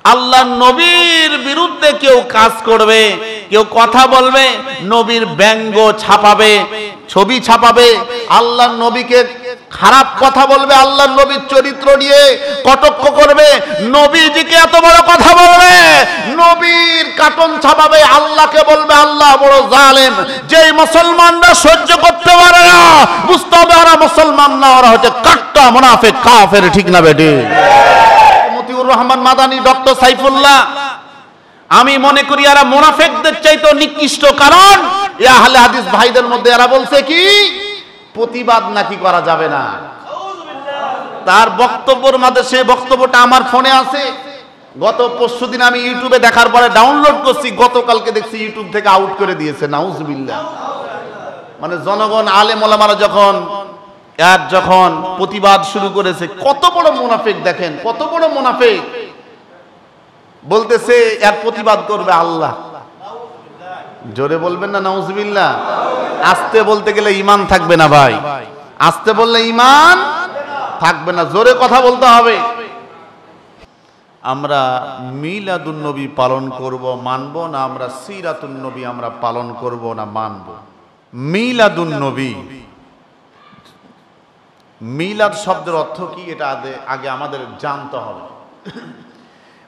আল্লাহর নবীর বিরুদ্ধে কেউ কাজ করবে, কেউ কথা বলবে, নবীর ব্যঙ্গ ছাপাবে, ছবি ছাপাবে, আল্লাহর নবীকে খারাপ কথা বলবে, আল্লাহর নবীর চরিত্র নিয়ে কটাক্ষ করবে, নবীজিকে এত বড় কথা বলবে, নবীর কার্টুন ছাপাবে, আল্লাহকে বলবে আল্লাহ বড় জালেম। যেই মুসলমানরা সহ্য করতে পারে না, বুঝতে হবে ওরা মুসলমান না, ওরা হচ্ছে কাট্টা মুনাফিক কাফের। ঠিক না বেটি? মতিউর রহমান মাদানী, ডক্টর সাইফুল্লাহ, আমি মনে করি এরা মুনাফিকদের চাইতে নিকৃষ্ট। কারণ এই আহলে হাদিস ভাইদের মধ্যে এরা বলছে কি প্রতিবাদ নাকি করা যাবে না। তার বক্তব্যের মধ্যে, সে বক্তব্যটা আমার ফোনে আছে, গত পরশুদিন আমি ইউটিউবে দেখার পরে ডাউনলোড করছি, গতকালকে দেখছি ইউটিউব থেকে আউট করে দিয়েছে। নাউজুবিল্লাহ। মানে জনগণ আলেম ওলামারা যখন প্রতিবাদ শুরু করেছে, কত বড় মুনাফিক দেখেন, কত বড় মুনাফিক, বলতেছে এর প্রতিবাদ করবে আল্লাহ। জোরে বলবেন না নাউজুবিল্লাহ? আস্তে বলতে গেলে ঈমান থাকবে না ভাই, আস্তে বললে ঈমান থাকবে না, জোরে কথা বলতে হবে। আমরা মিলাদুন নবী পালন করব, মানব না? আমরা সিরাতুন নবী আমরা পালন করব না মানব? মিলাদুন নবী, মিলাদ শব্দের অর্থ কি এটা আগে আমাদের জানতে হবে।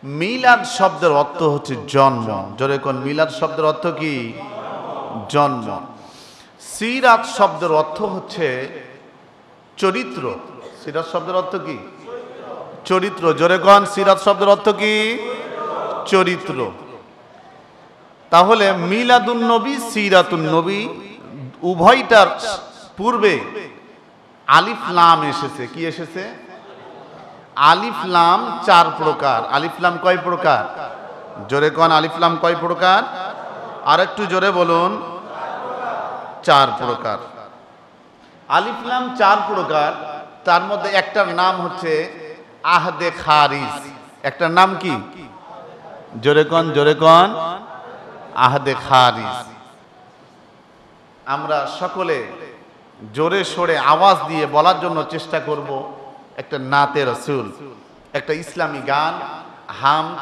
মিলাদ শব্দের অর্থ হচ্ছে জন্ম। জোরে কোন? মিলাদ শব্দের অর্থ কি? জন্ম। সিরাত শব্দের অর্থ হচ্ছে চরিত্র। সিরাত শব্দের অর্থ কি? চরিত্র। জোরে কোন? সিরাত শব্দের অর্থ কি? চরিত্র। তাহলে মিলাদুন নবী, সিরাতুন নবী উভয়টার পূর্বে আলিফ লাম এসেছে। কি এসেছে? আলিফ লাম 4 প্রকার। আলিফ লাম কয় প্রকার? জোরে কোন? আলিফ লাম কয় প্রকার? আর একটু জোরে বলুন। 4 প্রকার। আলিফ লাম 4 প্রকার। তার মধ্যে একটার নাম হচ্ছে আহদে খারিজ। একটার নাম কি? জোরে কোন? জোরে কোন? আহদে খারিজ। আমরা সকলে জোরে সোরে আওয়াজ দিয়ে বলার জন্য চেষ্টা করব। একটা নাতে রাসূল, একটা ইসলামী গান, হামদ,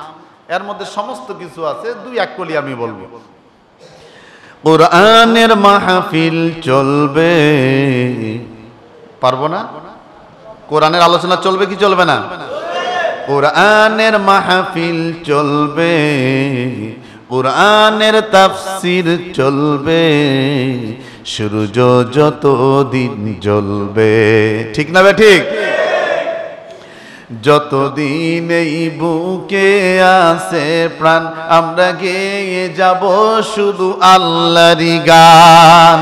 এর মধ্যে সমস্ত কিছু আছে। 2-1 কলি আমি বলবো। কোরআনের মাহফিল চলবে, পারবো না? কোরআনের আলোচনা চলবে কি চলবে না? কোরআনের মাহফিল চলবে, কোরআনের তাফসীর চলবে, সূর্য যতদিন জ্বলবে। ঠিক না বে ঠিক? যতদিন এই বুকে আছে প্রাণ, আমরা গেয়ে যাব শুধু আল্লাহরই গান।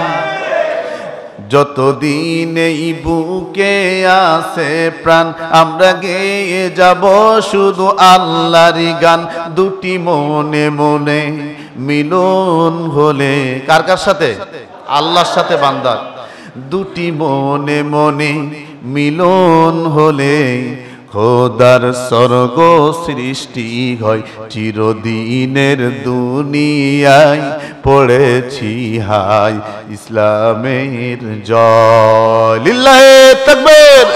যতদিন এই বুকে আছে প্রাণ, আমরা গেয়ে যাব শুধু আল্লাহরই গান। দুটি মনে মনে মিলন হলে, কার কার সাথে? আল্লাহর সাথে বান্দার। দুটি মনে মনে মিলন হলে খোদার স্বর্গ সৃষ্টি হয়। চিরদিনের দুনিয়ায় পড়েছি হাই, ইসলামের জয়। লিল্লাহে তাকবীর।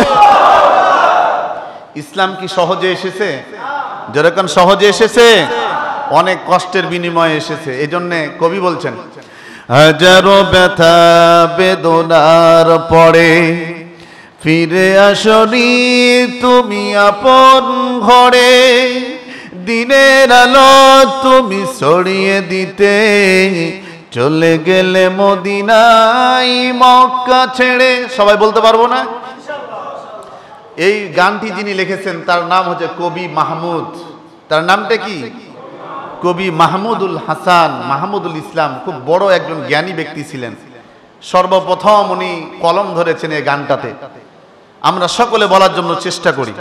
ইসলাম কি সহজে এসেছে? যেরকম সহজে এসেছে, অনেক কষ্টের বিনিময়ে এসেছে। এজন্য কবি বলছেন, হাজারো ব্যথা বেদনার পরে ফিরে আসনি তুমি আপন ঘরে। দিনের আলো তুমি ছড়িয়ে দিতে, চলে গেলে মদিনায় মক্কা ছেড়ে। সবাই বলতে পারবো না? এই গানটি যিনি লিখেছেন তার নাম হচ্ছে কবি মাহমুদ। তার নামটা কি? কবি মাহমুদুল হাসান মাহমুদুল ইসলাম। খুব বড় একজন জ্ঞানী ব্যক্তি ছিলেন। সর্বপ্রথম উনি কলম ধরেছেন এই গানটাতে। আমরা সকলে বলার জন্য চেষ্টা করি।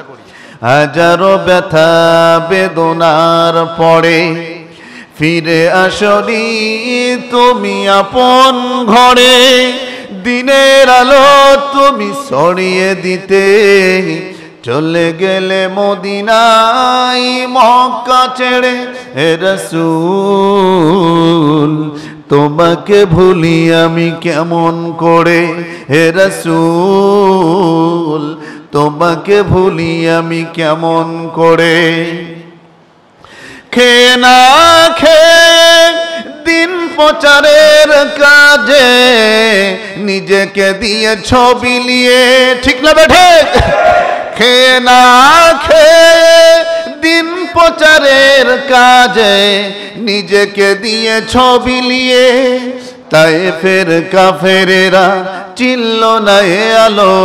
হাজারো ব্যথা বেদনার পরে ফিরে আসনি তুমি আপন ঘরে। দিনের আলো তুমি ছড়িয়ে দিতে, চলে গেলে মদিনায় মক্কা ছেড়ে। হে রাসূল তোমাকে ভুলি আমি কেমন করে। হে রাসূল তোমাকে ভুলি আমি কেমন করে। খেয়ে না খেয়ে দিন প্রচারের কাজে নিজেকে দিয়ে ছবি নিয়ে, ঠিক না বেঠে? খেয়ে না খেয়ে দিন প্রচারের কাজে নিজেকে দিয়ে ছবি নিয়ে তায়েফের কাফেরেরা চিনল না এ আলো,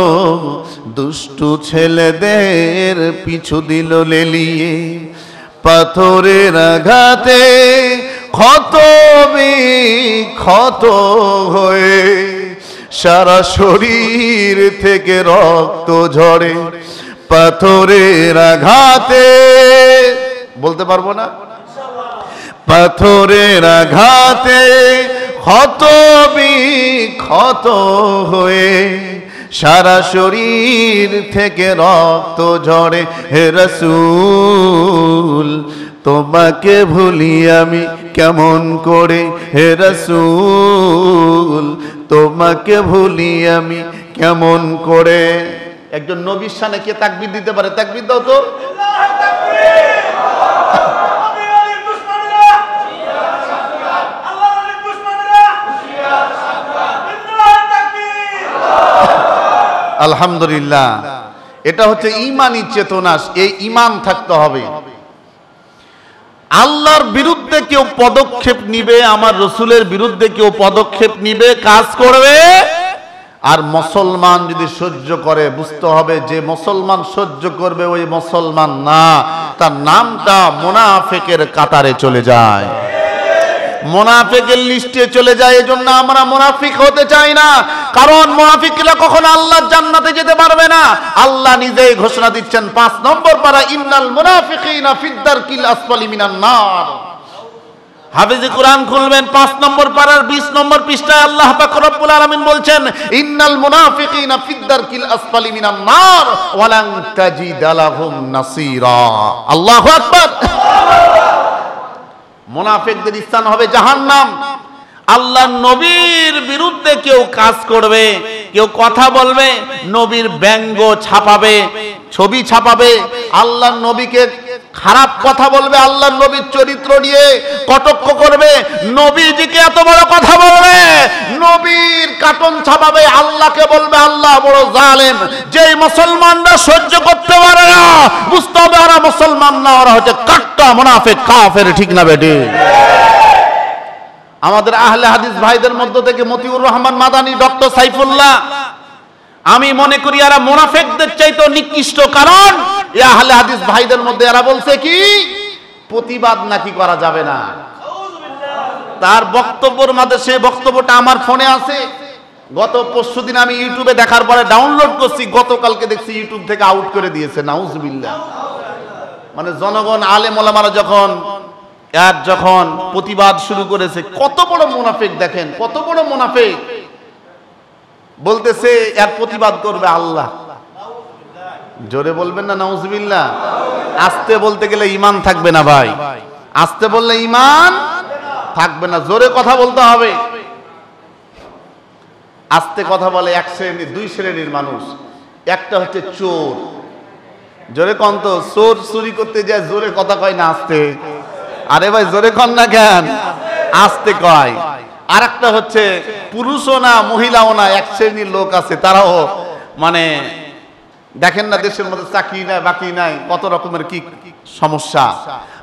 দুষ্টু ছেলেদের পিছু দিল লেলিয়ে। পাথরের আঘাতে ক্ষত বিক্ষত হয়ে সারা শরীর থেকে রক্ত ঝরে। পাথরের আঘাতে, বলতে পারবো না, পাথরের আঘাতে ক্ষত বিক্ষত হয়ে সারা শরীর থেকে রক্ত ঝরে। হে রাসূল তোমাকে ভুলি আমি কেমন করে, হে রাসূল তোমাকে ভুলি আমি কেমন করে। একজন নবীর শানে কে তাকবীর দিতে পারে? তাকবীর দাও তো। আলহামদুলিল্লাহ, এটা হচ্ছে ঈমানী চেতনা। এই ঈমান থাকতে হবে। আল্লাহর বিরুদ্ধে কেউ পদক্ষেপ নিবে, আমার রসুলের বিরুদ্ধে কেউ পদক্ষেপ নিবে, কাজ করবে, আর মুসলমান যদি সহ্য করে, বুঝতে হবে যে মুসলমান সহ্য করবে ওই মুসলমান না, তার নামটা মুনাফিকের কাতারে চলে যায়, মুনাফিকের লিস্টে চলে যায়। এজন্য আমরা মুনাফিক হতে চাই না, কারণ মুনাফিকরা কখনো আল্লাহর জান্নাতে যেতে পারবে না। আল্লাহ নিজেই ঘোষণা দিচ্ছেন 5 নম্বর পারা, ইন্নাল মুনাফিকিনা ফিদ-দারকিল আসফালি মিনান নার। হাফেজে কোরআন খুলবেন 5 নম্বর পারার 20 নম্বর পৃষ্ঠায় আল্লাহ পাক রব্বুল আলামিন বলছেন, ইন্নাল মুনাফিকিনা ফিদ-দারকিল আসফালি মিনান নার ওয়া লান তাজিদা লাহুম নাসীরা। আল্লাহু আকবার। মুনাফিকদের স্থান হবে জাহান্নাম। আল্লাহর নবীর বিরুদ্ধে কেউ কাজ করবে, কেউ কথা বলবে, নবীর ব্যঙ্গ ছাপাবে, ছবি ছাপাবে, আল্লাহর নবীকে খারাপ কথা বলবে, আল্লাহর নবীর চরিত্র নিয়ে কটাক্ষ করবে, নবীজিকে এত বড় কথা বলবে, নবীর কার্টুন ছাপাবে, আল্লাহকে বলবে আল্লাহ বড় জালেম। যেই মুসলমানরা সহ্য করতে পারে না, বুঝতে হবে ওরা মুসলমান না, ওরা হচ্ছে কাট্টা মুনাফিক কাফের, ঠিক না বেটি? আমাদের আহলে হাদিস ভাইদের মধ্য থেকে মতিউর রহমান মাদানী, ডক্টর সাইফুল্লাহ, আমি মনে করি এরা মুনাফিকদের চাইতে নিকৃষ্ট। কারণ এই আহলে হাদিস ভাইদের মধ্যে এরা বলছে কি প্রতিবাদ নাকি করা যাবে না। তার বক্তব্যের মধ্যে, সে বক্তব্যটা আমার ফোনে আছে, গত পরশুদিন আমি ইউটিউবে দেখার পরে ডাউনলোড করছি, গতকালকে দেখছি ইউটিউব থেকে আউট করে দিয়েছে। নাউজুবিল্লাহ। মানে জনগণ আলেম ওলামারা যখন প্রতিবাদ শুরু করেছে, কত বড় মুনাফিক দেখেন, কত বড় মুনাফিক। বলতেছে এর প্রতিবাদ করবে আল্লাহ। জোরে বলবেন না নাউজুবিল্লাহ? আস্তে বলতে গেলে ঈমান থাকবে না ভাই, আস্তে বললে ঈমান থাকবে না, জোরে কথা বলতে হবে। আস্তে কথা বলে এক শ্রেণীর, 2 শ্রেণীর মানুষ। একটা হচ্ছে চোর, জোরে কন তো, চোর চুরি করতে যায় জোরে কথা কয় না, আস্তে। আরে ভাই জোরে কন না কেন, আস্তে কয়। আর একটা হচ্ছে পুরুষও না মহিলাও না, এক শ্রেণীর লোক আছে, তারাও মানে দেখেন না দেশের মধ্যে চাকরি নাই, বাকি নাই, কত রকমের কি সমস্যা।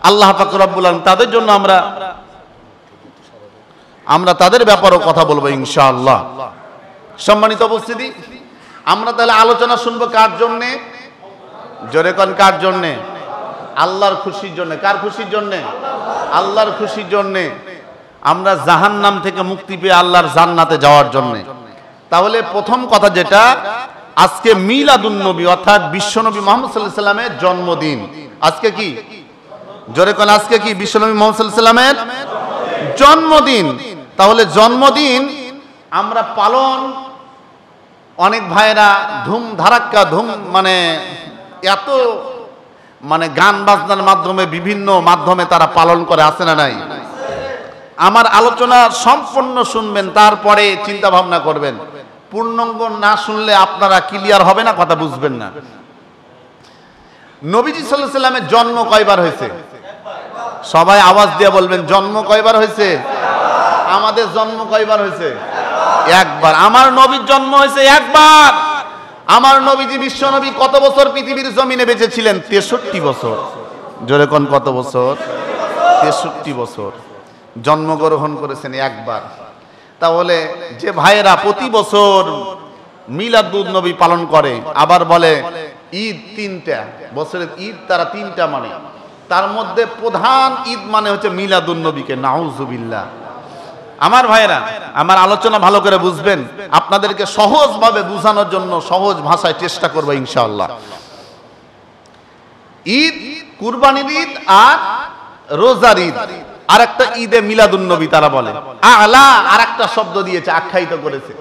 আল্লাহ পাক রব্বুল আলামিন তাদের জন্য আমরা তাদের ব্যাপারেও কথা বলবো ইনশাআল্লাহ। সম্মানিত উপস্থিতি, আমরা তাহলে আলোচনা শুনবো কার জন্য? জোরে কোন কার জন্য? আল্লাহর খুশির জন্য। কার খুশির জন্য? আল্লাহর খুশির জন্য। আমরা জাহান্নাম থেকে মুক্তি পেয়ে আল্লাহর জান্নাতে যাওয়ার জন্য। তাহলে প্রথম কথা যেটা, আজকে মিলাদুন নবী অর্থাৎ বিশ্বনবী মুহাম্মদ সাল্লাল্লাহু আলাইহি সাল্লামের জন্মদিন। আজকে কি? জোরে কোন আজকে কি? বিশ্বনবী মুহাম্মদ সাল্লাল্লাহু আলাইহি সাল্লামের জন্মদিন। তাহলে জন্মদিন আমরা পালন, অনেক ভাইরা ধুম ধারাক্কা মানে এত মানে গান বাজনার মাধ্যমে, বিভিন্ন মাধ্যমে তারা পালন করে, আছে না নাই? আমার আলোচনা সম্পূর্ণ শুনবেন, তারপরে চিন্তা ভাবনা করবেন। পূর্ণাঙ্গ না শুনলে আপনারা ক্লিয়ার হবে না, কথা বুঝবেন না। নবীজি সাল্লাল্লাহু আলাইহি সাল্লামের জন্ম কয়বার হয়েছে? সবাই আওয়াজ দিয়ে বলবেন জন্ম কয়বার হয়েছে? আমাদের জন্ম কয়বার হয়েছে? একবার। আমার নবীর জন্ম হয়েছে একবার। আমার নবীজি বিশ্ব নবী কত বছর পৃথিবীর জমিনে বেঁচে ছিলেন? 63 বছর। জোরে কোন কত বছর? 63 বছর জন্মগ্রহণ করেছেন একবার। তাহলে যে ভাইয়েরা প্রতি বছর মিলাদুন নবী পালন করে, আবার বলে ঈদ 3টা, বছরের ঈদ তারা 3টা মানে, তার মধ্যে প্রধান ঈদ মানে হচ্ছে মিলাদুন নবীকে, নাউজুবিল্লাহ। আমার ভাইয়েরা, আমার আলোচনা ভালো করে বুঝবেন, আপনাদেরকে সহজভাবে বোঝানোর জন্য সহজ ভাষায় চেষ্টা করবো ইনশাআল্লাহ। ঈদ, কুরবানির ঈদ আর রোজার ঈদ, আর একটা ঈদে মিলাদুন নবী তারা বলে। আলা আর একটা শব্দ দিয়েছে, আখ্যায়িত করেছে,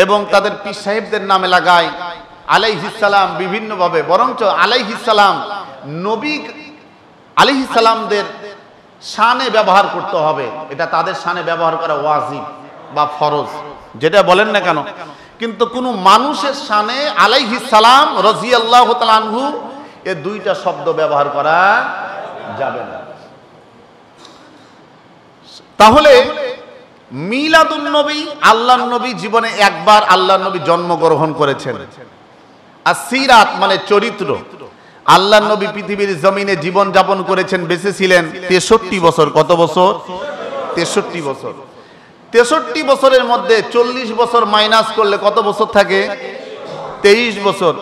এবং তাদের পীর সাহেবদের নামে লাগায় আলাইহিস সালাম বিভিন্ন ভাবে। বরঞ্চ আলাইহিস সালাম, নবী আলাইহিস সালামদের শানে ব্যবহার করতে হবে, এটা তাদের শানে ব্যবহার করা ওয়াজিব বা ফরজ, যেটা বলেন না কেন। কিন্তু কোন মানুষের শানে আলাইহিস সালাম রাদিয়াল্লাহু তাআলা আনহু এই দুইটা শব্দ ব্যবহার করা যাবে না। তাহলে মিলাদুন নবী, আল্লাহর নবী জীবনে একবার আল্লাহর নবী জন্মগ্রহণ করেছেন। আর সিরাত মানে চরিত্র, আল্লাহর নবী পৃথিবীর জমিনে জীবন যাপন করেছেন, বেঁচে ছিলেন 63 বছর। কত বছর? 63 বছর। 63 বছরের মধ্যে 40 বছর মাইনাস করলে কত বছর থাকে? 23 বছর।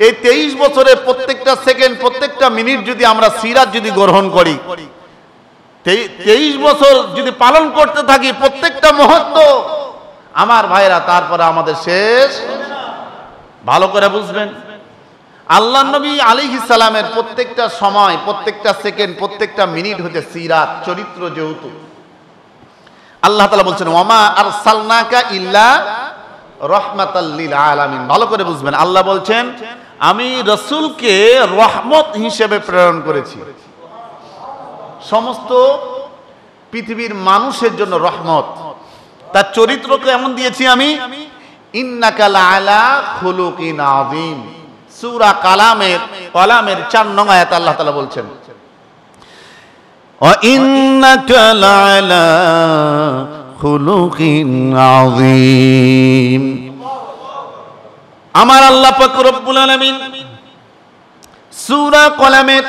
এই 23 বছরে প্রত্যেকটা সেকেন্ড, প্রত্যেকটা মিনিট যদি আমরা সিরাত যদি গ্রহণ করি, 23 বছর যদি পালন করতে থাকি প্রত্যেকটা মুহূর্ত, আমার ভাইরা, তারপরে আমাদের শেষ। ভালো করে বুঝবেন, আল্লাহর নবী আলাইহিস সালামের প্রত্যেকটা সময়, প্রত্যেকটা সেকেন্ড, প্রত্যেকটা মিনিট হচ্ছে সিরাত, চরিত্র। যেহেতু আল্লাহ তাআলা বলছেন ওয়ামা আরসালনাকা ইল্লা রাহমাতাল লিল আলামিন। ভালো করে বুঝবেন, আল্লাহ বলছেন আমি রাসূলকে রহমত হিসেবে প্রেরণ করেছি, সমস্ত পৃথিবীর মানুষের জন্য রহমত। তার চরিত্রকে এমন দিয়েছি আমি, ইন্নাকা লাআলা খুলুকিন আযীম। সূরা কালামের 4 নং আয়াত আল্লাহ তাআলা বলছেন ওয়া ইন্নাকা লাআলা খুলুকিন আযীম। আমার আল্লাহ পাক রব্বুল আলামিন সূরা কলামের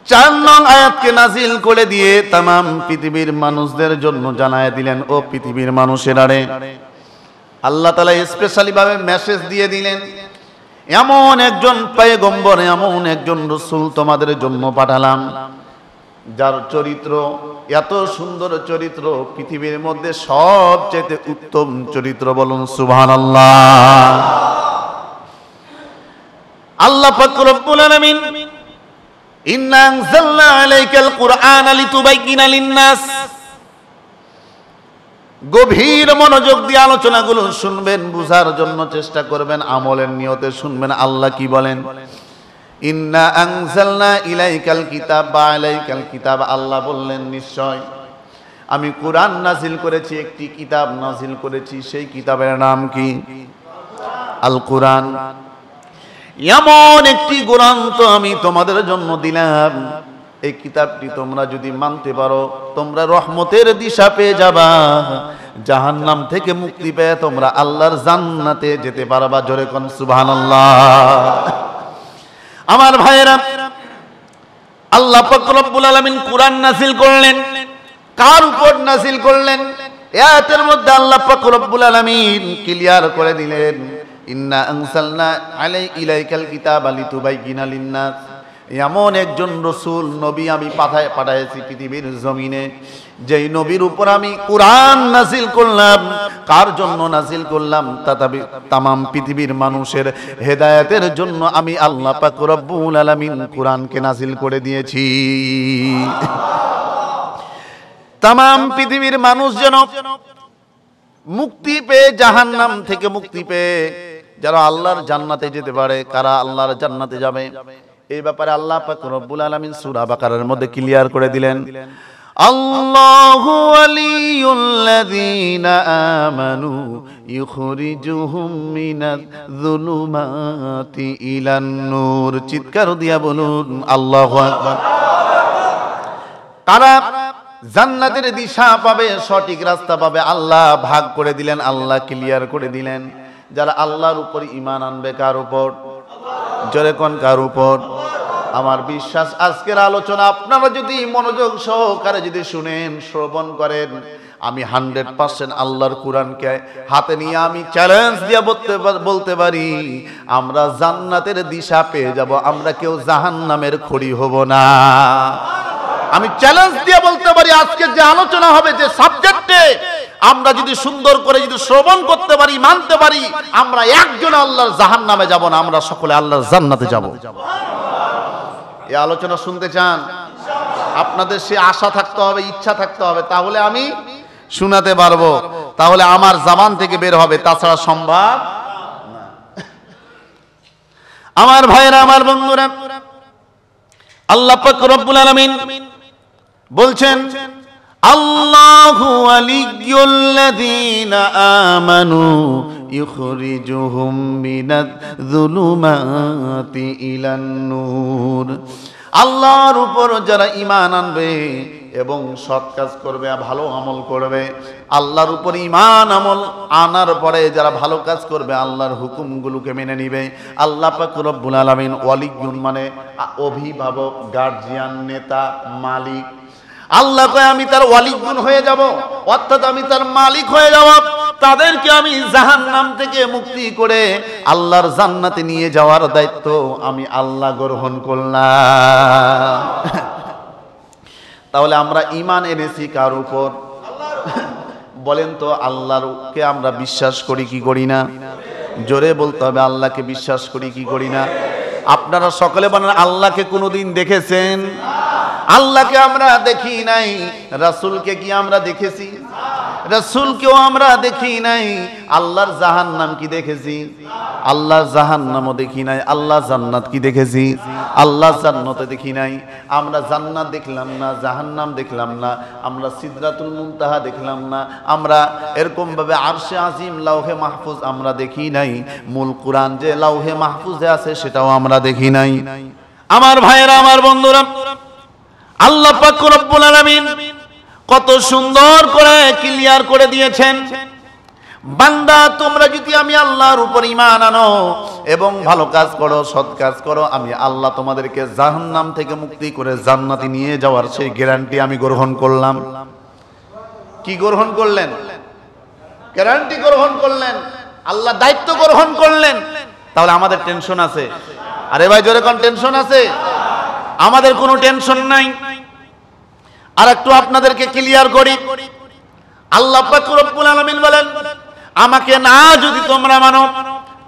4 নং আয়াতকে নাজিল করে দিয়ে तमाम পৃথিবীর মানুষদের জন্য জানায় দিলেন, ও পৃথিবীর মানুষেরা রে, আল্লাহ তাআলা স্পেশালি ভাবে মেসেজ দিয়ে দিলেন, এমন একজন পয়গম্বর, এমন একজন রাসূল তোমাদের জন্য পাঠালাম, যার চরিত্র এত সুন্দর চরিত্র, পৃথিবীর মধ্যে সবচেয়ে উত্তম চরিত্র। বলুন সুবহানাল্লাহ। আল্লাহ পাক রব্বুল আলামিন ইন্না আনজালনা আলাইকাল কুরআনা লিতুবাইয়িনা লিন-নাস। গভীর মনোযোগ দিয়ে আলোচনাগুলো শুনবেন, বুঝার জন্য চেষ্টা করবেন, আমলের নিয়তে শুনবেন। আল্লাহ কি বলেন? ইন্না আনজালনা ইলাইকাল কিতাব বা আলাইকাল কিতাব। আল্লাহ বললেন নিশ্চয় আমি কুরআন নাজিল করেছি, একটি কিতাব নাজিল করেছি। সেই কিতাবের নাম কি? আল কুরআন। এমন একটি গ্রন্থ আমি তোমাদের জন্য দিলাম, এই কিতাবটি তোমরা যদি মানতে পারো, তোমরা রহমতের দিশা পেয়ে যাবা, জাহান্নাম থেকে মুক্তি পেয়ে তোমরা আল্লাহর জান্নাতে যেতে পারবা। জোরে কোন সুবহানাল্লাহ। আমার ভাইয়েরা, আল্লাহ পাক রব্বুল আলামিন কুরআন নাযিল করলেন, কার উপর নাযিল করলেন? আয়াতের মধ্যে আল্লাহ পাক রব্বুল আলামিন ক্লিয়ার করে দিলেন, ইন্না আনসালনা ইলাইকাল কিতাবা লিতুবাইয়িনা লিন-নাস। এমন একজন রাসূল, নবী আমি পাঠাইছি পৃথিবীর জমিনে, যেই নবীর উপর আমি কুরআন নাযিল করলাম। কার জন্য নাযিল করলাম? তামাম পৃথিবীর মানুষের হেদায়েতের জন্য আমি আল্লাহ পাক রব্বুল আলামিন কুরআনকে নাযিল করে দিয়েছি। তামাম পৃথিবীর মানুষ যেন মুক্তি পেয়ে, জাহান্নাম থেকে মুক্তি পেয়ে যারা আল্লাহর জান্নাতে যেতে পারে। কারা আল্লাহর জান্নাতে যাবে? এই ব্যাপারে আল্লাহ পাক রব্বুল আলামিন সূরা বাকারার মধ্যে ক্লিয়ার করে দিলেন, আল্লাহু ওয়ালিয়ুল্লাযীনা আমানু ইখরিজুহুম মিনায-যুলুমাতি ইলান-নূর। চিৎকার দিয়া বলুন আল্লাহু আকবার। কারা জান্নাতের দিশা পাবে, সঠিক রাস্তা পাবে, আল্লাহ ভাগ করে দিলেন, আল্লাহ ক্লিয়ার করে দিলেন। যারা আল্লাহর উপর ঈমান আনবে, কার উপর? জোরে কোন কার উপর? আমার বিশ্বাস আজকের আলোচনা আপনারা যদি মনোযোগ সহকারে যদি শুনেন, শ্রবণ করেন, আমি 100% আল্লাহর কোরআনকে হাতে নিয়ে আমি চ্যালেঞ্জ দিয়ে বলতে পারি, আমরা জান্নাতের দিশা পেয়ে যাব, আমরা কেউ জাহান্নামের খড়ি হব না। আমি চ্যালেঞ্জ দিয়ে বলতে পারি, আজকে যে আলোচনা হবে, যে সাবজেক্টে আমরা যদি সুন্দর করে যদি শ্রবণ করতে পারি, মানতে পারি, আমরা একজন আল্লাহর জাহান্নামে যাব না, আমরা সকলে আল্লাহর জান্নাতে যাব। এই আলোচনা শুনতে চান? আপনাদের সে আশা থাকতে হবে, ইচ্ছা থাকতে হবে, তাহলে আমি শোনাতে পারবো, তাহলে আমার জবান থেকে বের হবে, তাছাড়া সম্ভব না। আমার ভাইরা, আমার বন্ধুরা, আল্লাহ পাক রব্বুল আলামিন বলছেন, আল্লাহু ওয়ালিয়্যুল্লাযীনা আমানু ইখরিজুহুম মিনায-যুলুমাতি ইলান-নূর। আল্লাহর উপর যারা ঈমান আনবে এবং সৎ কাজ করবে, ভালো আমল করবে, আল্লাহর উপর ঈমান আমল আনার পরে যারা ভালো কাজ করবে, আল্লাহর হুকুমগুলোকে মেনে নিবে, আল্লাহ পাক রব্বুল আলামিন ওয়ালিয়্যুন মানে অভিভাবক, গার্জিয়ান, নেতা, মালিক। আল্লাহ কয় আমি তার ওয়ালিয়্যুন হয়ে যাব, অর্থাৎ আমি তার মালিক হয়ে যাব, তাদেরকে আমি জাহান্নাম থেকে মুক্তি করে আল্লাহর জান্নাতে নিয়ে যাওয়ার দায়িত্ব আমি আল্লাহ গ্রহণ করলাম। তাহলে আমরা ঈমান এনেছি কার উপর? বলেন তো, আল্লাহকে আমরা বিশ্বাস করি কি করি না? জোরে বলতে হবে, আল্লাহকে বিশ্বাস করি কি করি না? আপনারা সকলে বলেন, আল্লাহকে কোনোদিন দেখেছেন? আল্লাহকে আমরা দেখি নাই। রাসূলকে কি আমরা দেখেছি? রাসূলকেও আমরা দেখি নাই। আল্লাহর জাহান্নাম কি দেখেছি? আল্লাহর জাহান্নামও দেখি নাই। আল্লাহ জান্নাত কি দেখেছি? আল্লাহ জান্নাতে দেখি নাই। আমরা জান্নাত দেখলাম না, জাহান্নাম দেখলাম না, আমরা সিদরাতুল মুনতাহা দেখলাম না, আমরা এরকম ভাবে আরশে আজিম, লাউহে মাহফুজ আমরা দেখি নাই, মূল কোরআন যে লাউহে মাহফুজে আছে সেটাও আমরা দেখি নাই। আমার ভাইয়েরা, আমার বন্ধুরা, আল্লাহ পাক রব্বুল আলামিন কত সুন্দর করে ক্লিয়ার করে দিয়েছেন, বান্দা তোমরা যদি আমি আল্লাহর উপর ঈমান আনো এবং ভালো কাজ করো, সৎ কাজ করো, আমি আল্লাহ তোমাদেরকে জাহান্নাম থেকে মুক্তি করে জান্নাতে নিয়ে যাওয়ার সেই গ্যারান্টি আমি গ্রহণ করলাম। কি গ্রহণ করলেন? গ্যারান্টি গ্রহণ করলেন, আল্লাহ দায়িত্ব গ্রহণ করলেন। তাহলে আমাদের টেনশন আছে? আরে ভাই জোরে কোন টেনশন আছে? আমাদের কোনো টেনশন নাই। আর একটু আপনাদেরকে ক্লিয়ার করি, আল্লাহ পাক রব্বুল আলামিন বলেন, আমাকে না যদি তোমরা মানো,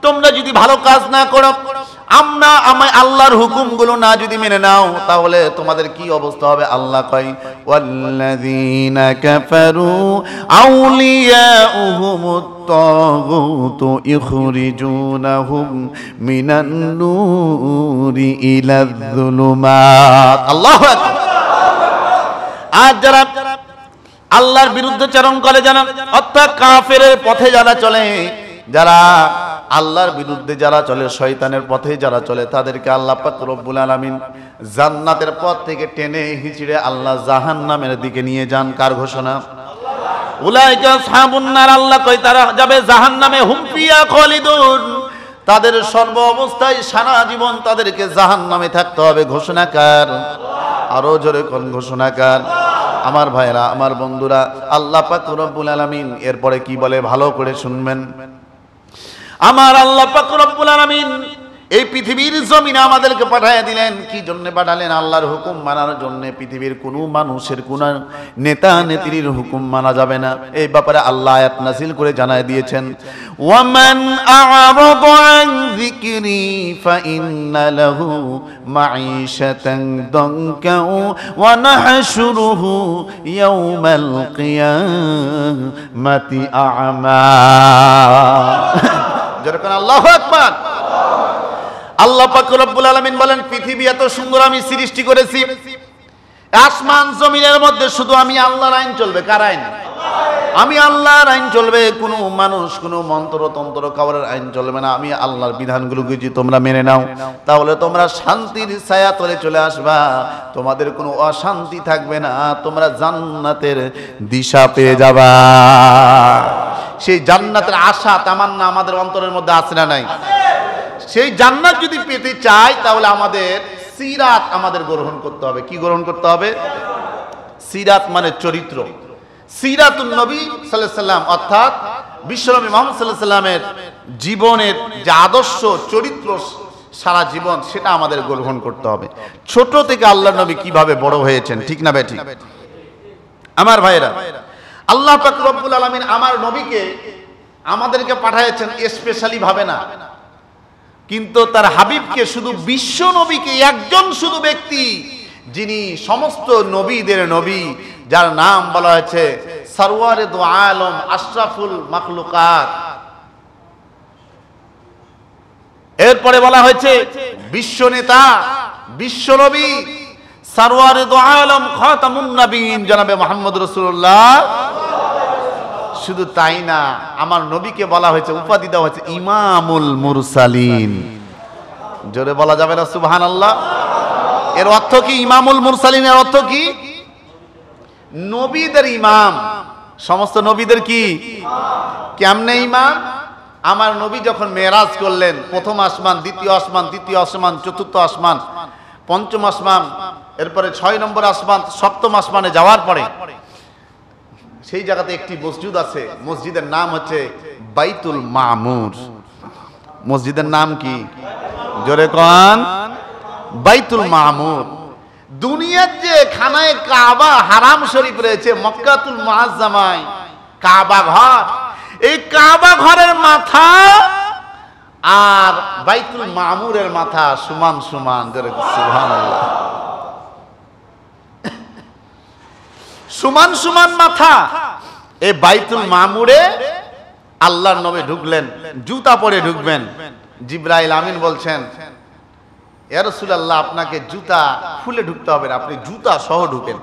তোমরা যদি ভালো কাজ না করো, আমি আল্লাহর হুকুমগুলো না যদি মেনে নাও, তাহলে তোমাদের কি অবস্থা হবে? আল্লাহ কয়, ওয়াল্লাযীনা কাফারু আউলিয়াউহুমুত তাগুতু ইখরিজুনাহুম মিনান নূরি ইলায-যুলুমাত। আল্লাহু আকবার। আর যারা আল্লাহর বিরুদ্ধাচরণ করে, জানা অর্থাৎ কাফেরের পথে যারা চলে, যারা আল্লাহর বিরুদ্ধে যারা চলে, শয়তানের পথে যারা চলে, তাদেরকে আল্লাহ পাক রব্বুল আলামিন জান্নাতের পথ থেকে টেনে হিচড়ে আল্লাহ জাহান্নামের দিকে নিয়ে যান। কার ঘোষণা? উলাইকা আসহাবুন নার। আল্লাহ কয় তারা যাবে জাহান্নামে, হুম ফিহা খালিদুন। তাদের সর্ব অবস্থায় সারা জীবন তাদেরকে জাহান্নামে থাকতে হবে। ঘোষণাকার? আরো জোরে কোন ঘোষণাকার? আমার ভাইরা, আমার বন্ধুরা, আল্লাহ পাক রব্বুল আলামিন এরপরে কি বলে ভালো করে শুনবেন। আমার আল্লাহ পাক রব্বুল আলামিন এই পৃথিবীর জমিনে আমাদেরকে পাঠিয়ে দিলেন। কি জন্য পাঠালেন? আল্লাহর হুকুম মানার জন্য। পৃথিবীর কোনো মানুষের কোন নেতা নেত্রীর হুকুম মানা যাবে না, এই ব্যাপারে আল্লাহ আয়াত নাযিল করে জানায় দিয়েছেন, ওয়ামান আ'রাদা আন যিকরি ফাইন্না লাহু মাঈশাতান দানকা ওয়া নাহশুরুহু ইয়াওমাল কিয়ামাতি আ'মা। যেরকম আল্লাহু আকবার। আল্লাহ পাক রব্বুল আলামিন বলেন, পৃথিবী এত সুন্দর আমি সৃষ্টি করেছি, আসমান জমিনের মধ্যে শুধু আমি আল্লাহর আইন চলবে। কার আইন? আমি আল্লাহর আইন চলবে, কোনো মানুষ কোনো মন্ত্রতন্ত্র কাউরের আইন চলবে না। আমি আল্লাহর বিধানগুলোকে যদি তোমরা মেনে নাও তাহলে তোমরা শান্তির ছায়া তলে চলে আসবা, তোমাদের কোনো অশান্তি থাকবে না, তোমরা জান্নাতের দিশা পেয়ে যাবা। সেই জান্নাতের আশা তামান্না আমাদের অন্তরের মধ্যে আছে না নাই? সেই জান্নাত যদি পেতে চাই তাহলে আমাদের সিরাত আমাদের গ্রহণ করতে হবে। কি গ্রহণ করতে হবে? সিরাত মানে চরিত্র। সিরাতুন নবী সাল্লাল্লাহু আলাইহি ওয়াসাল্লাম অর্থাৎ বিশ্বনবী মুহাম্মদ সাল্লাল্লাহু আলাইহি ওয়াসাল্লামের জীবনের যে আদর্শ চরিত্র সারা জীবন, সেটা আমাদের গ্রহণ করতে হবে। ছোট থেকে আল্লাহর নবী কিভাবে বড় হয়েছেন, ঠিক না বেঠিক? আমার ভাইরা, আল্লাহ পাক রব্বুল আলামিন আমার নবীকে আমাদেরকে পাঠিয়েছেন স্পেশালি ভাবে না, কিন্তু তার হাবিবকে শুধু বিশ্ব নবীকে একজন শুধু ব্যক্তি যিনি সমস্ত নবীদের নবী, যার নাম বলা হয়েছে সরওয়ারে দু আলম আশরাফুল মাখলুকাত। এরপরে বলা হয়েছে বিশ্ব নেতা, বিশ্ব নবী, সরওয়ারে দু আলম খাতামুন নবীন জনাবে মুহাম্মদ রাসূলুল্লাহ। শুধু তাই না, আমার নবীকে বলা হয়েছে, উপাধি দেওয়া হয়েছে ইমামুল মুরসালিন। জোরে বলা যাবে না সুবহানাল্লাহ? এর অর্থ কি? ইমামুল মুরসালিনের অর্থ কি? নবীদের ইমাম। সমস্ত নবীদের কি কেমনে ইমাম? আমার নবী যখন মেরাজ করলেন, প্রথম আসমান, দ্বিতীয় আসমান, তৃতীয় আসমান, চতুর্থ আসমান, পঞ্চম আসমান, এরপরে 6 নম্বর আসমান, সপ্তম আসমানে যাওয়ার পরে সেই জায়গাতে একটি মসজিদ আছে, মসজিদের নাম হচ্ছে বাইতুল মামুর। মসজিদের নাম কি? জোরে কোন? বাইতুল মামুর। দুনিয়ার যে খানায় কাবা হারাম শরীফ রয়েছে, মক্কাতুল মুআজ্জামায় কাবা ঘর, এই কাবা ঘরের মাথা আর বাইতুল মামুরের মাথা সমান সমান। জোরে সুবহানাল্লাহ। সমান সমান মাথা। এই বাইতুল মামুরে আল্লাহর নবী ঢুকলেন, জুতা পরে ঢুকবেন। জিবরাইল আমিন বলছেন, ইয়া রাসূলুল্লাহ, আপনাকে জুতা খুলে ঢুকতে হবে না, আপনি জুতা সহ ঢুকেন।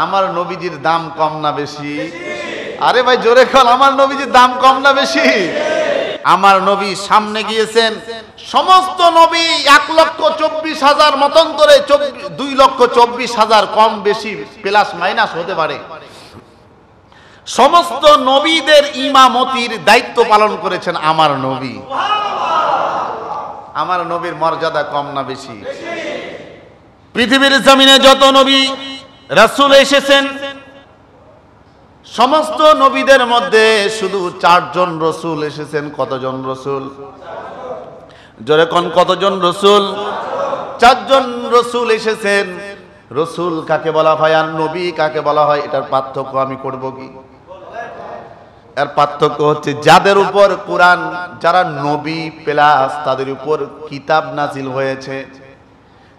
আমার নবীজির দাম কম না বেশি? আরে ভাই জোরে বল, আমার নবীজির দাম কম না বেশি? আমার নবী সামনে গিয়েছেন, সমস্ত নবী 1,24,000 মতান্তরে 2,24,000 কম বেশি প্লাস মাইনাস হতে পারে, সমস্ত নবীদের ইমামতির দায়িত্ব পালন করেছেন আমার নবী। আমার নবীর মর্যাদা কম না বেশি? পৃথিবীর জমিনে যত নবী রাসূল এসেছেন, সমস্ত নবীদের মধ্যে শুধু 4 জন রাসূল এসেছেন। কতজন রাসূল? জোরে কোন কতজন রাসূল? 4 জন রাসূল এসেছেন। রাসূল কাকে বলা হয় আর নবী কাকে বলা হয়, এটার পার্থক্য আমি করব কি? এর পার্থক্য হচ্ছে যাদের উপর কোরআন, যারা নবী প্লাস তাদের উপর কিতাব নাজিল হয়েছে,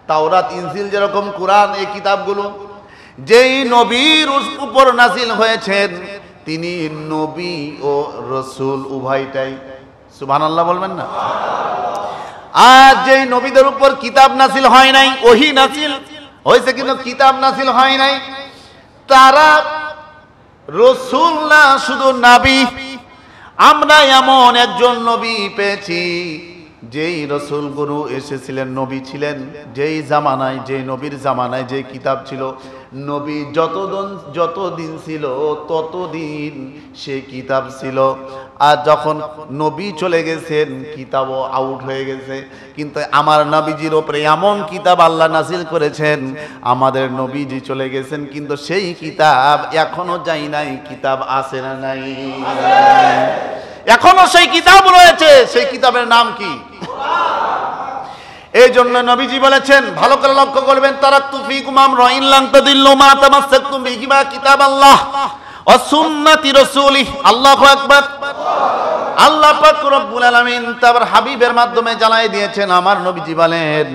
তাওরাত ইনজিল যেরকম কোরআন, এই কিতাবগুলো যেই নবীর উপর নাজিল হয়েছেন তিনি নবী ও রাসূল উভয়টাই। সুবহানাল্লাহ বলবেন না? আর যেই নবীদের উপর কিতাব নাজিল হয় নাই, ওহী নাজিল হয়েছে কিন্তু কিতাব নাজিল হয় নাই, তারা রাসূল না, শুধু নবী। আমরা এমন একজন নবী পেয়েছি যেই রাসূল গুরু এসেছিলেন, নবী ছিলেন, যেই জামানায়, যেই নবীর জামানায় যে কিতাব ছিল, নবী যতদিন ছিল ততদিন সেই কিতাব ছিল। আর যখন নবী চলে গেছেন কিতাবও আউট হয়ে গেছে। কিন্তু আমার নবীজির ওপরে এমন কিতাব আল্লাহ নাজিল করেছেন, আমাদের নবীজি চলে গেছেন কিন্তু সেই কিতাব এখনো যায় নাই। কিতাব আছে না নাই? এখনো সেই কিতাব রয়েছে। সেই কিতাবের নাম কি? এই জন্য নবীজি বলেছেন, ভালো করে লক্ষ্য করবেন, তারাকতু ফীকুম আমরান ইন লাম তাদিল্লু মা তামাসসাকতুম বিহিমা কিতাবাল্লাহ ওয়া সুন্নাতি রাসূলিহি। আল্লাহু আকবার। আল্লাহ পাক রব্বুল আলামিন তার হাবিবের মাধ্যমে জানাই দিয়েছেন, আমার নবীজি বলেন,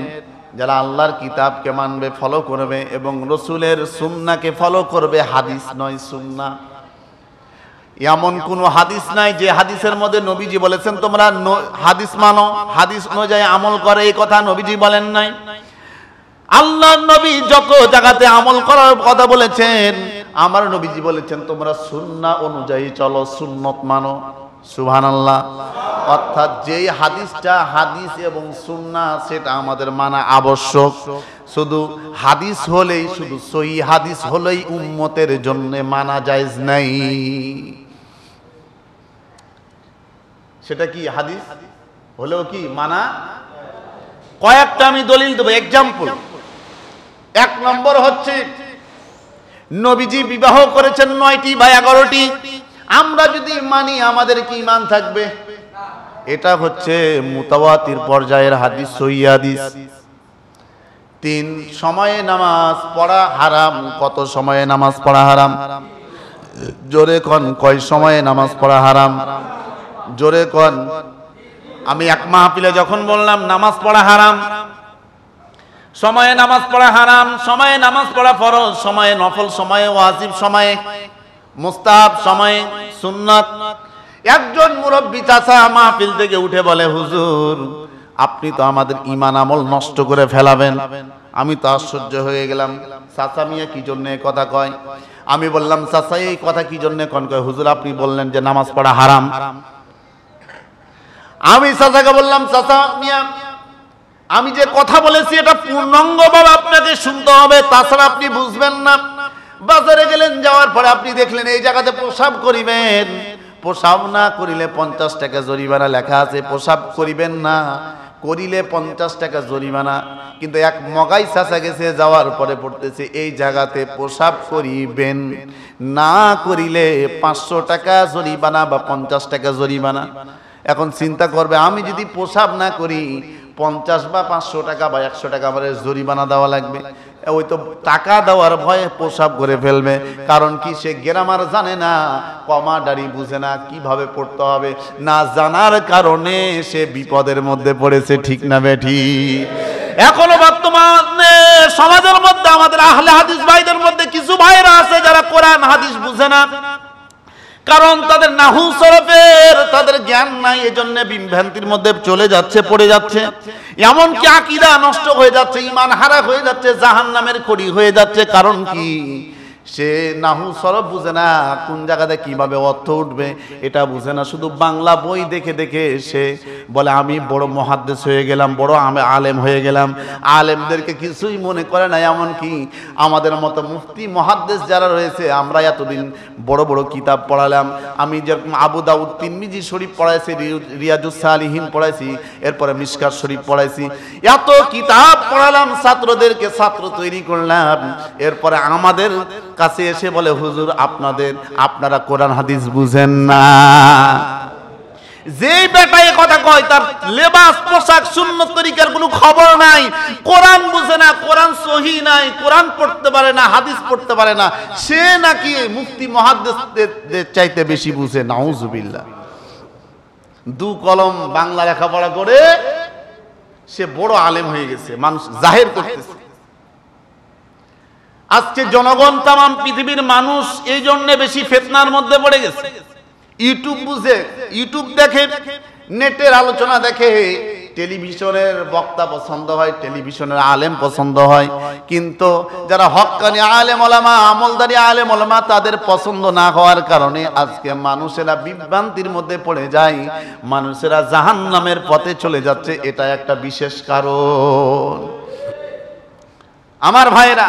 যারা আল্লাহর কিতাবকে মানবে, ফলো করবে এবং রাসূলের সুন্নাহকে ফলো করবে, হাদিস নয় সুন্নাহ। এমন কোন হাদিস নাই যে হাদিসের মধ্যে নবীজি বলেছেন তোমরা হাদিস মানো, হাদিস অনুযায়ী আমল করে, এই কথা নবীজি বলেন নাই। আল্লাহর নবী যত জায়গাতে আমল করার কথা বলেছেন, আমার নবীজি বলেছেন তোমরা সুন্নাহ অনুযায়ী চলো, সুন্নত মানো। সুবহানাল্লাহ। অর্থাৎ যেই হাদিসটা হাদিস এবং সুন্নাহ সেটা আমাদের মানা আবশ্যক। শুধু হাদিস হলেই, শুধু সহিহ হাদিস হলেই উম্মতের জন্য মানা জায়েজ নাই। সেটা কি হাদিস হলেও কি মানা? কয়েকটা আমি দলিল দেব, এক্সাম্পল। 1 নম্বর হচ্ছে নবীজি বিবাহ করেছেন 9টি বা 11টি। আমরা যদি মানি আমাদের কি ঈমান থাকবে? এটা হচ্ছে মুতাওয়াতির পর্যায়ের হাদিস, সহিহ হাদিস। 3, সময়ে নামাজ পড়া হারাম। কত সময়ে নামাজ পড়া হারাম? জোরে কোন, কয় সময়ে নামাজ পড়া হারাম? জোরে কোন। আমি এক মাহফিলে যখন বললাম নামাজ পড়া হারাম, সময়ে নামাজ পড়া হারাম, সময়ে নামাজ পড়া ফরজ, সময়ে নফল, সময়ে ওয়াজিব, সময়ে মুস্তাহাব, সময়ে সুন্নাত। একজন মুরব্বি চাচা মাহফিল থেকে উঠে বলে, হুজুর আপনি তো আমাদের ঈমান আমল নষ্ট করে ফেলাবেন। আমি তো আশ্চর্য হয়ে গেলাম, চাচা মিয়া কি জন্য এই কথা কয়? আমি বললাম, চাচা এই কথা কি জন্য কোন কয়? হুজুর আপনি বললেন যে নামাজ পড়া হারাম। আমি চাচাকে বললাম, চাচা মিয়া আমি যে কথা বলেছি এটা পূর্ণাঙ্গভাবে আপনাকে শুনতে হবে, তাছাড়া আপনি বুঝবেন না। বাজারে গেলেন, যাওয়ার পরে আপনি দেখলেন এই জায়গাতে প্রসাব করিবেন, প্রসাব না করিলে 50 টাকা জরিমানা লেখা আছে, প্রসাব করিবেন না, করিলে 50 টাকা জরিমানা। কিন্তু এক মগাই চাচা গেছে, যাওয়ার পরে পড়তেছে এই জায়গাতে প্রসাব করিবেন না করিলে 500 টাকা জরিমানা বা 50 টাকা জরিমানা। এখন চিন্তা করবে, আমি যদি প্রসাব না করি 50 বা 500 টাকা বা 100 টাকা আমার জরিমানা দেওয়া লাগবে। ওই তো টাকা দেওয়ার ভয়ে প্রসাব করে ফেলবে। কারণ কি, সে গ্রামার জানে না, কমা দাড়ি বুঝে না, কিভাবে পড়তে হবে না জানার কারণে সে বিপদের মধ্যে পড়েছে। ঠিক না বেঠি? এখনো বর্তমানে সমাজের মধ্যে আমাদের আহলে হাদিস ভাইদের মধ্যে কিছু ভাইরা আছে যারা কোরআন হাদিস বুঝে না, কারণ তাদের নাহু সরফের তাদের জ্ঞান নাই, এজন্য বিভ্রান্তির মধ্যে চলে যাচ্ছে, পড়ে যাচ্ছে। এমনকি আকীদা নষ্ট হয়ে যাচ্ছে, ঈমান হারা হয়ে যাচ্ছে, জাহান্নামের খড়ি হয়ে যাচ্ছে। কারণ কি, সে নাহু সরফ বুঝে না, কোন জায়গাতে কিভাবে অর্থ উঠবে এটা বুঝে না। শুধু বাংলা বই দেখে দেখে সে বলে আমি বড় মুহাদ্দিস হয়ে গেলাম, বড় আলেম হয়ে গেলাম। আলেমদেরকে কিছুই মনে করে না। এমনকি আমাদের মতো মুফতি মুহাদ্দিস যারা রয়েছে, আমরা এতদিন বড় বড় কিতাব পড়ালাম। আমি যেরকম আবু দাউদ তিরমিজি শরীফ পড়াইছি, রিয়াজুস সালিহিন পড়াইছি, এরপরে মিশকাত শরীফ পড়াইছি, এত কিতাব পড়ালাম, ছাত্রদেরকে ছাত্র তৈরি করলাম। এরপরে আমাদের কাছে এসে বলে, হুজুর আপনারা কোরআন হাদিস বুঝেন না। যেই বেটা এই কথা কয়, তার লেবাস পোশাক সুন্নত তরিকার কোনো খবর নাই, কোরআন বুঝে না, কোরআন সহিহ নাই, কোরআন পড়তে পারে না, হাদিস পড়তে পারে না, সে নাকি মুফতি মুহাদ্দিসদের চাইতে বেশি বুঝে। নাউজুবিল্লাহ। 2 কলম বাংলা লেখাপড়া করে সে বড় আলেম হয়ে গেছে, মানুষ জাহির করতেছে। আজকে জনগণ, তামাম পৃথিবীর মানুষ এই জন্য বেশি ফিতনার মধ্যে পড়ে গেছে। ইউটিউব বুঝে, ইউটিউব দেখে, নেটের আলোচনা দেখে, টেলিভিশনের বক্তা পছন্দ হয়, টেলিভিশনের আলেম পছন্দ হয়। কিন্তু যারা হক্কানি আলেম ওলামা, আমলদারি আলেম ওলামা, তাদের পছন্দ না হওয়ার কারণে আজকে মানুষেরা বিভ্রান্তির মধ্যে পড়ে যায়, মানুষেরা জাহান্নামের পথে চলে যাচ্ছে। এটা একটা বিশেষ কারণ। আমার ভাইরা,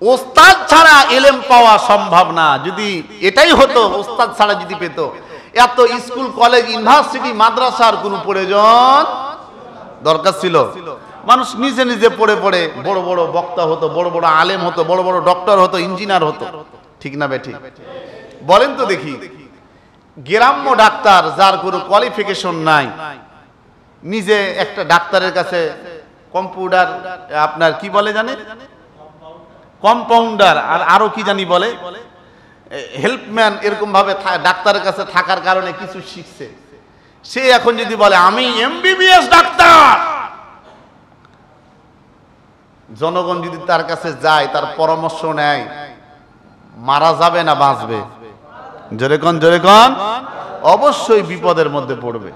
ওস্তাদ ছাড়া ইলম পাওয়া সম্ভব না। যদি এটাই হতো, ওস্তাদ ছাড়া যদি পেত, এত স্কুল কলেজ ইউনিভার্সিটি মাদ্রাসার কোনো প্রয়োজন দরকার ছিল? মানুষ নিজে নিজে পড়ে পড়ে বড় বড় বক্তা হতো, বড় বড় আলেম হতো, বড় বড় ডক্টর হতো, ইঞ্জিনিয়ার হতো। ঠিক না বেঠিক? বলেন তো দেখি। গ্রাম্য ডাক্তার যার কোনো কোয়ালিফিকেশন নাই, নিজে একটা ডাক্তারের কাছে কম্পিউটার, আপনার কি বলে জানেন, কম্পাউন্ডার, আর আরো কি জানি বলে, হেল্পম্যান, এরকম ভাবে ডাক্তারের কাছে থাকার কারণে কিছু শিখছে। সে এখন যদি বলে আমি এমবিবিএস ডাক্তার, জনগণ যদি তার কাছে যায়, তার পরামর্শ নেয়, মারা যাবে না বাঁচবে? জোরে কোন, জোরে কোন। অবশ্যই বিপদের মধ্যে পড়বে।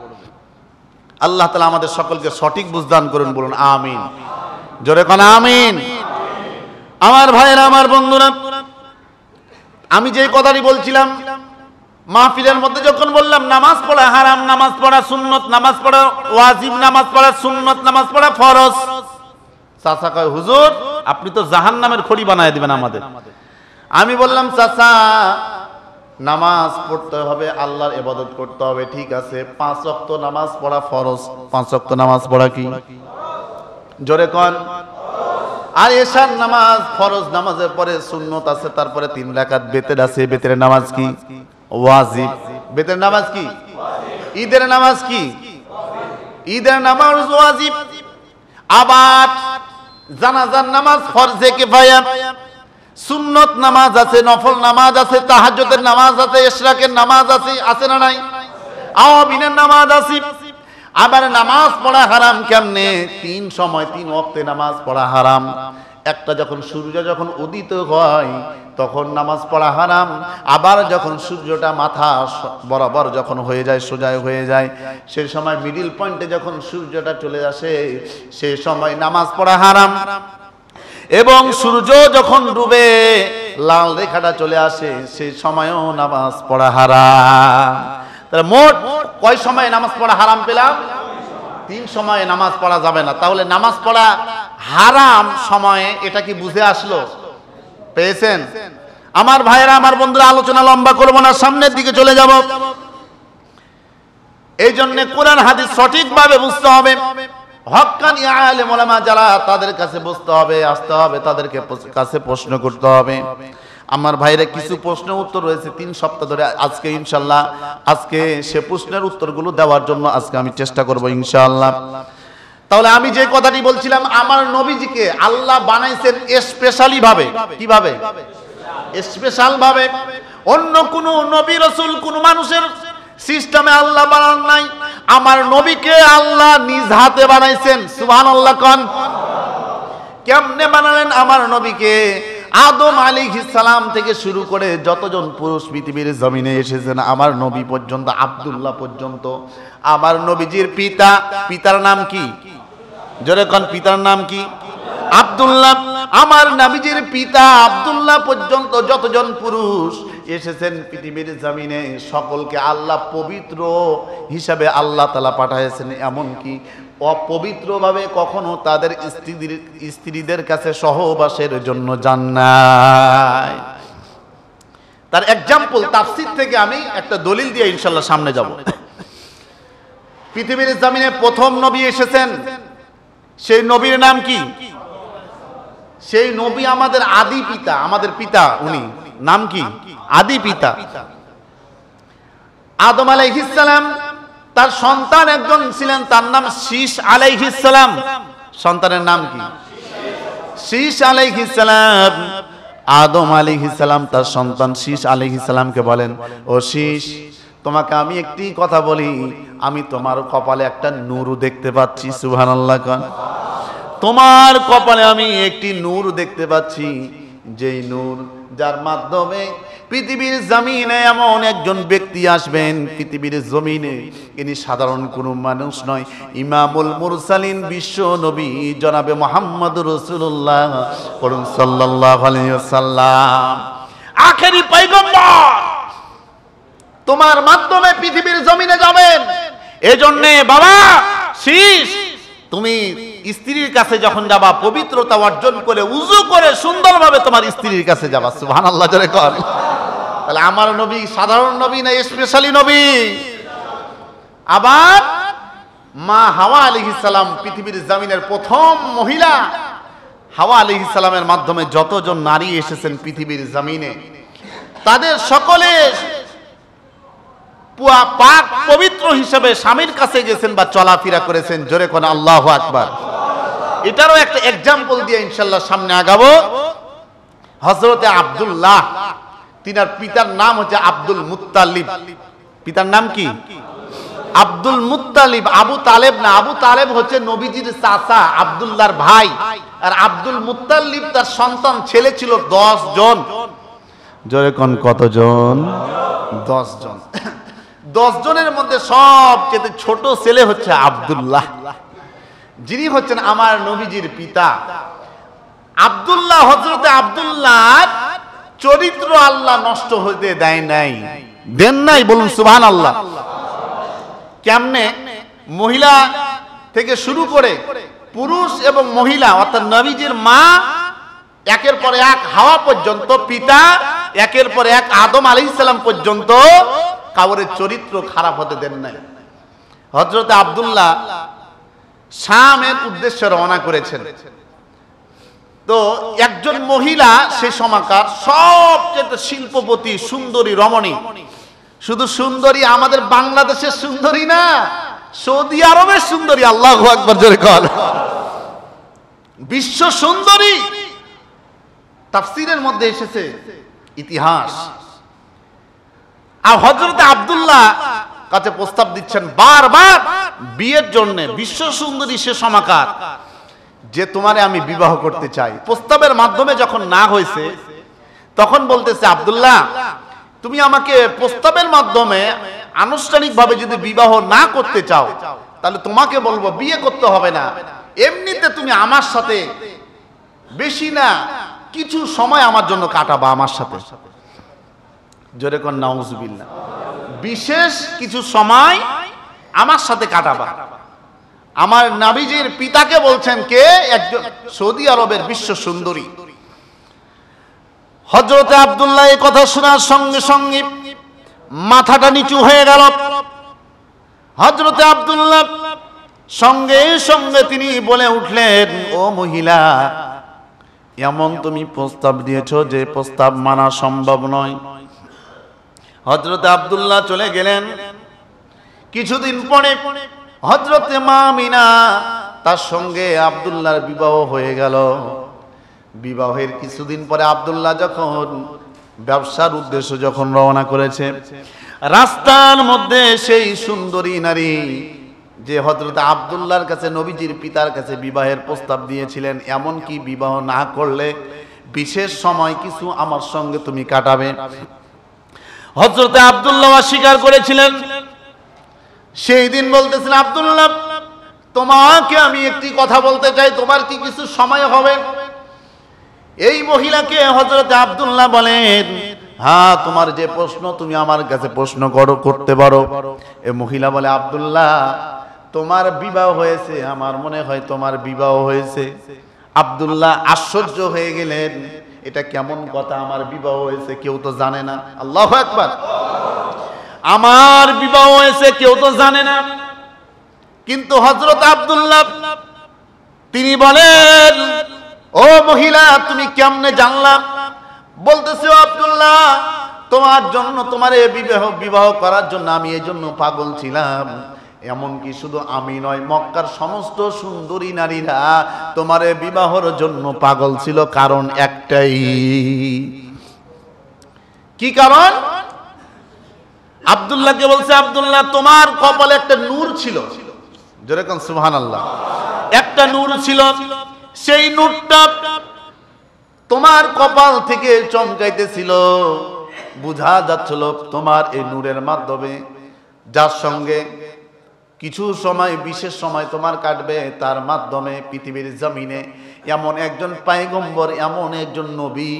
আল্লাহ তাআলা আমাদের সকলকে সঠিক বুঝদান করুন, বলুন আমিন। জোরে কোন আমিন। আমার ভাইরা, আমার বন্ধুরা, আমি যে কথাটি বলছিলাম মাহফিলের মধ্যে যখন বললাম নামাজ পড়া হারাম, নামাজ পড়া সুন্নত, নামাজ পড়া ওয়াজিব, নামাজ পড়া সুন্নত, নামাজ পড়া ফরজ, চাচা কয় হুজুর আপনি তো জাহান্নামের খড়ি বানায় দিবেন আমাদের। আমি বললাম চাচা নামাজ পড়তে হবে, আল্লাহর ইবাদত করতে হবে, ঠিক আছে, 5 ওয়াক্ত নামাজ পড়া ফরজ। 5 ওয়াক্ত নামাজ পড়া কি? জোরে কোন। আর এশার নামাজ ফরজ, নামাজের পরে সুন্নত আছে, তারপরে 3 রাকাত বেতের আছে। বেতের নামাজ কি? ওয়াজিব। বেতের নামাজ কি? ঈদের নামাজ কি? ঈদের নামাজ ওয়াজিব। আবার জানাজার নামাজ ফরজে কিফায়া, সুন্নত নামাজ আছে, নফল নামাজ আছে, তাহাজ্জুদের নামাজ আছে, ইশরাকের নামাজ আছে, আছে না নাই? আওয়াবিনের নামাজ আছে। আবার নামাজ পড়া হারাম কেমনে? 3 সময় 3 ওয়াক্তে নামাজ পড়া হারাম। একটা যখন সূর্য যখন উদিত হয় তখন নামাজ পড়া হারাম। আবার যখন সূর্যটা মাথা বরাবর যখন হয়ে যায়, সোজা হয়ে যায়, সেই সময় মিডিল পয়েন্টে যখন সূর্যটা চলে আসে সেই সময় নামাজ পড়া হারাম। এবং সূর্য যখন ডুবে লাল রেখাটা চলে আসে সেই সময়ও নামাজ পড়া হারাম। তাহলে মোট কয় সময়ে নামাজ পড়া হারাম পেলাম? 3 সময়ে নামাজ পড়া যাবে না। তাহলে নামাজ পড়া হারাম সময়ে এটা কি বুঝে আসলো? পেয়েছেন? আমার ভাইয়েরা, আমার বন্ধুরা, আলোচনা লম্বা করবো না, সামনের দিকে চলে যাব। এই জন্য কোরআন হাদিস সঠিকভাবে বুঝতে হবে। হক্কানি আলেম ওলামা যারা, তাদের কাছে বুঝতে হবে, আসতে হবে, তাদেরকে কাছে প্রশ্ন করতে হবে। আমার ভাইরা কিছু প্রশ্ন উত্তর রয়েছে 3 সপ্তাহ ধরে। আজকে ইনশাআল্লাহ আজকে সে প্রশ্নের উত্তরগুলো দেওয়ার জন্য আজকে আমি চেষ্টা করব ইনশাআল্লাহ। তাহলে আমি যে কথাটি বলছিলাম, আমার নবীজিকে আল্লাহ বানাইছেন স্পেশালি ভাবে। কিভাবে? স্পেশাল ভাবে। অন্য কোন নবী রাসূল কোন মানুষের সিস্টেমে আল্লাহ বানান নাই। আমার নবীকে আল্লাহ নিজ হাতে বানাইছেন। সুবহানাল্লাহ কোন। কেমনে বানালেন আমার নবীকে? আদম আলাইহিস সালাম থেকে শুরু করে যতজন পুরুষ পৃথিবীর জমিনে এসেছেন আমার নবী পর্যন্ত, আব্দুল্লাহ পর্যন্ত, আমার নবীজির পিতার নাম কি? জোরে কোন। পিতার নাম কি? আব্দুল্লাহ। আমার নবীজির পিতা আব্দুল্লাহ পর্যন্ত যতজন পুরুষ এসেছেন পৃথিবীর জমিনে সকলকে আল্লাহ পবিত্র হিসাবে আল্লাহ তাআলা পাঠাইছেন। এমনকি অপবিত্রভাবে কখনো তাদের স্ত্রীদের কাছে সহবাসের জন্য যান নাই। তার এক্সাম্পল তাফসীর থেকে আমি একটা দলিল দিয়ে ইনশাআল্লাহ সামনে যাব। পৃথিবীর জমিনে প্রথম নবী এসেছেন, সেই নবীর নাম কি? সেই নবী আমাদের আদি পিতা, আমাদের পিতা, উনি নাম কি? আদি পিতা আদম আলাইহিস সালাম। তার সন্তান একজন ছিলেন, তার নাম শীশ আলাইহিস সালাম। সন্তানের নাম কি? শীশ আলাইহিস সালাম। আদম আলাইহিস সালাম তার সন্তান শীশ আলাইহিস সালামকে বলেন, ও শীশ, তোমাকে আমি একটি কথা বলি, আমি তোমার কপালে একটা নূর দেখতে পাচ্ছি। সুবহানাল্লাহ। তোমার কপালে আমি একটি নূর দেখতে পাচ্ছি, যেই নূর যার মাধ্যমে পৃথিবীর জমিনে এমন একজন ব্যক্তি আসবেন পৃথিবীর জমিনে, ইনি সাধারণ কোনো মানুষ নয়, ইমামুল মুরসালিন, বিশ্ব নবী জনাবে মুহাম্মদুর রাসূলুল্লাহ সাল্লাল্লাহু আলাইহি ওয়াসাল্লাম, আখেরি পয়গম্বর। তোমার মাধ্যমে পৃথিবীর জমিনে যাবেন। এজন্যে বাবা শীশ, তুমি স্ত্রীর কাছে যখন যাবা পবিত্রতা অর্জন করে উযু করে সুন্দরভাবে তোমার স্ত্রীর কাছে যাবা। সুবহানাল্লাহ জোরে কর। তাহলে আমার নবী সাধারণ নবী না, স্পেশালি নবী। আবার মা হাওয়া আলাইহিস সালাম পৃথিবীর জমিনের প্রথম মহিলা। হাওয়া আলাইহিস সালামের মাধ্যমে যতজন নারী এসেছেন পৃথিবীর জমিনে তাদের সকলে পাক পবিত্র হিসেবে স্বামীর কাছে গেছেন বা চলাফেরা করেছেন। জোরে কোন আল্লাহু আকবার। এটারও একটা এক্সাম্পল দিয়ে ইনশাআল্লাহ সামনে আগাবো। হযরতে আব্দুল্লাহ, তিনার পিতার নাম হচ্ছে আব্দুল মুত্তালিব। পিতার নাম কি? Abdul Muttalib. আবু তালেব না, আবু তালেব হচ্ছে নবীজির চাচা, আব্দুল্লাহর ভাই। আর আব্দুল মুত্তালিব তার সন্তান ছেলে ছিল 10 জন। জোরে কোন কতজন? 10 জন। 10 জনের মধ্যে সবচেয়ে ছোট ছেলে হচ্ছে আব্দুল্লাহ, যিনি হচ্ছেন আমার নবীজির পিতা। আব্দুল্লাহ, হযরতে আব্দুল্লাহ চরিত্র আল্লাহ নষ্ট হতে দেয় নাই, দেন নাই, বলুন সুবহানাল্লাহ। কেমনে? মহিলা থেকে শুরু করে পুরুষ এবং মহিলা অর্থাৎ নবীজির মা একের পর এক হাওয়া পর্যন্ত, পিতা একের পর এক আদম আলাইহিস সালাম পর্যন্ত কাউরের চরিত্র খারাপ হতে দেন নাই। হযরত আব্দুল্লাহ শামের উদ্দেশ্যে রওনা করেছেন। তো একজন মহিলা সে সময়কার সবচেয়ে শিল্পপতি, সুন্দরী রমণী। শুধু সুন্দরী আমাদের বাংলাদেশের সুন্দরী না, সৌদি আরবের সুন্দরী। আল্লাহু আকবার জোরে কর। বিশ্ব সুন্দরী। তাফসীরের মধ্যে এসেছে ইতিহাস। আর হযরত আব্দুল্লাহ কাছে প্রস্তাব দিচ্ছেন বারবার বিয়ের জন্য। বিশ্ব সুন্দরী সে সময়কার, যে তোমারে আমি বিবাহ করতে চাই। প্রস্তাবের মাধ্যমে যখন না হয়েছে তখন বলতেছে আব্দুল্লাহ, তুমি আমাকে প্রস্তাবের মাধ্যমে আনুষ্ঠানিকভাবে যদি বিবাহ না করতে চাও তাহলে তোমাকে বলবো বিয়ে করতে হবে না, এমনিতে তুমি আমার সাথে বেশি না কিছু সময় আমার জন্য কাটাবা আমার সাথে। জোরে কোন নাউজুবিল্লাহ। বিশেষ কিছু সময় আমার সাথে কাটাবা। আমার নবীজির পিতাকে বলছেন কে? একজন সৌদি আরবের বিশ্ব সুন্দরী। হযরত আব্দুল্লাহ এই কথা শোনার সঙ্গে সঙ্গে মাথাটা নিচু হয়ে গেল। হযরত আব্দুল্লাহ সঙ্গে সঙ্গে তিনি বলে উঠলেন, ও মহিলা, এমন তুমি প্রস্তাব দিয়েছো যে প্রস্তাব মানা সম্ভব নয়। হযরত আব্দুল্লাহ চলে গেলেন। কিছুদিন পরে হযরত মা আমিনা তার সঙ্গে আব্দুল্লাহর বিবাহ হয়ে গেল। বিবাহের কিছুদিন পরে আব্দুল্লাহ যখন ব্যবসার উদ্দেশ্যে যখন রওনা করেছে, রাস্তার মধ্যে সেই সুন্দরী নারী যে হযরত আব্দুল্লাহর কাছে নবীজির পিতার কাছে বিবাহের প্রস্তাব দিয়েছিলেন, এমন কি বিবাহ না করলে বিশেষ সময় কিছু আমার সঙ্গে তুমি কাটাবে। হযরত আব্দুল্লাহ অস্বীকার করেছিলেন। সেই দিন বলতেছেন, আব্দুল্লাহ, তোমাকে আমি একটি কথা বলতে চাই, তোমার কি কিছু সময় হবে? এই মহিলাকে হযরত আব্দুল্লাহ বলেন, হ্যাঁ, তোমার যে প্রশ্ন তুমি আমার কাছে প্রশ্ন করতে পারো। এই মহিলা বলে, আব্দুল্লাহ, তোমার বিবাহ হয়েছে, আমার মনে হয় তোমার বিবাহ হয়েছে। আব্দুল্লাহ আশ্চর্য হয়ে গেলেন, এটা কেমন কথা, আমার বিবাহ হয়েছে, কেউ তো জানে না। আল্লাহু আকবার। আমার বিবাহ হয়েছে কেউ তো জানে না। কিন্তু হযরত আব্দুল্লাহ তিনি বলেন, ও মহিলা, তুমি কেমনে জানলা? বলতেছে, ও আব্দুল্লাহ, তোমার জন্য, তোমার এই বিবাহ করার জন্য আমি এই জন্য পাগল ছিলাম। এমনকি শুধু আমি নয়, মক্কার সমস্ত সুন্দরী নারীরা তোমার বিবাহর জন্য পাগল ছিল। কারণ একটাই। কি কারণ? আব্দুল্লাহকে বলছে, আব্দুল্লাহ, তোমার কপালে একটা নূর ছিল। যেরকম সুবহানাল্লাহ, একটা নূর ছিল। সেই নূরটা তোমার কপাল থেকে চমকাইতেছিল। বুঝা যাচ্ছিল তোমার এই নূরের মাধ্যমে যার সঙ্গে কিছু সময়, বিশেষ সময় তোমার কাটবে, তার মাধ্যমে পৃথিবীর জমিনে এমন একজন পয়গম্বর, এমন একজন নবী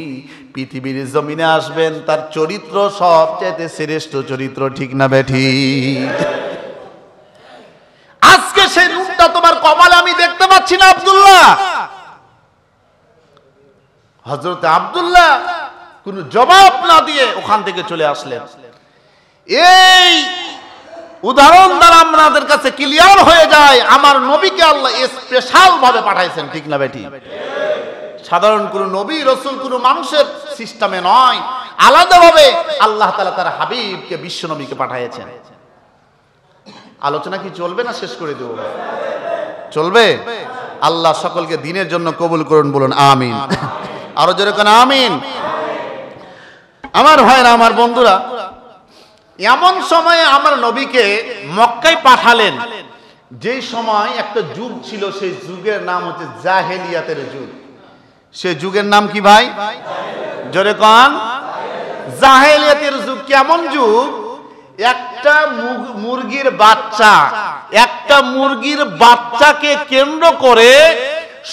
পৃথিবীর জমিনে আসবেন, তার চরিত্র সবচেয়ে শ্রেষ্ঠ চরিত্র। ঠিক না বেঠি? আজকে সেই রূপটা তোমার কপালে আমি দেখতে পাচ্ছি না আব্দুল্লাহ। হযরত আব্দুল্লাহ কোনো জবাব না দিয়ে ওখান থেকে চলে আসলেন। এই উদাহরণ দ্বারা আমাদের কাছে ক্লিয়ার হয়ে যায় আমার নবীকে আল্লাহ স্পেশাল ভাবে পাঠাইছেন। ঠিক না বেটি? সাধারণ কোনো নবী রাসূল কোনো মানুষের সিস্টেমে নয়, আলাদাভাবে আল্লাহ তাআলা তার হাবিবকে বিশ্ব নবীকে পাঠিয়েছেন। আলোচনা কি চলবে না শেষ করে দেব? চলবে। আল্লাহ সকলকে দ্বীনের জন্য কবুল করুন, বলুন আমিন। আরো জোরে কোন আমিন। আমার ভাইরা, আমার বন্ধুরা, এমন সময়ে আমার নবীকে মক্কায় পাঠালেন যেই সময় একটা যুগ ছিল, সেই যুগের নাম হচ্ছে জাহেলিয়াতের যুগ। সেই যুগের নাম কি ভাই? জোরে কোন। জাহেলিয়াতের যুগ কেমন যুগ? একটা মুরগির বাচ্চাকে কেন্দ্র করে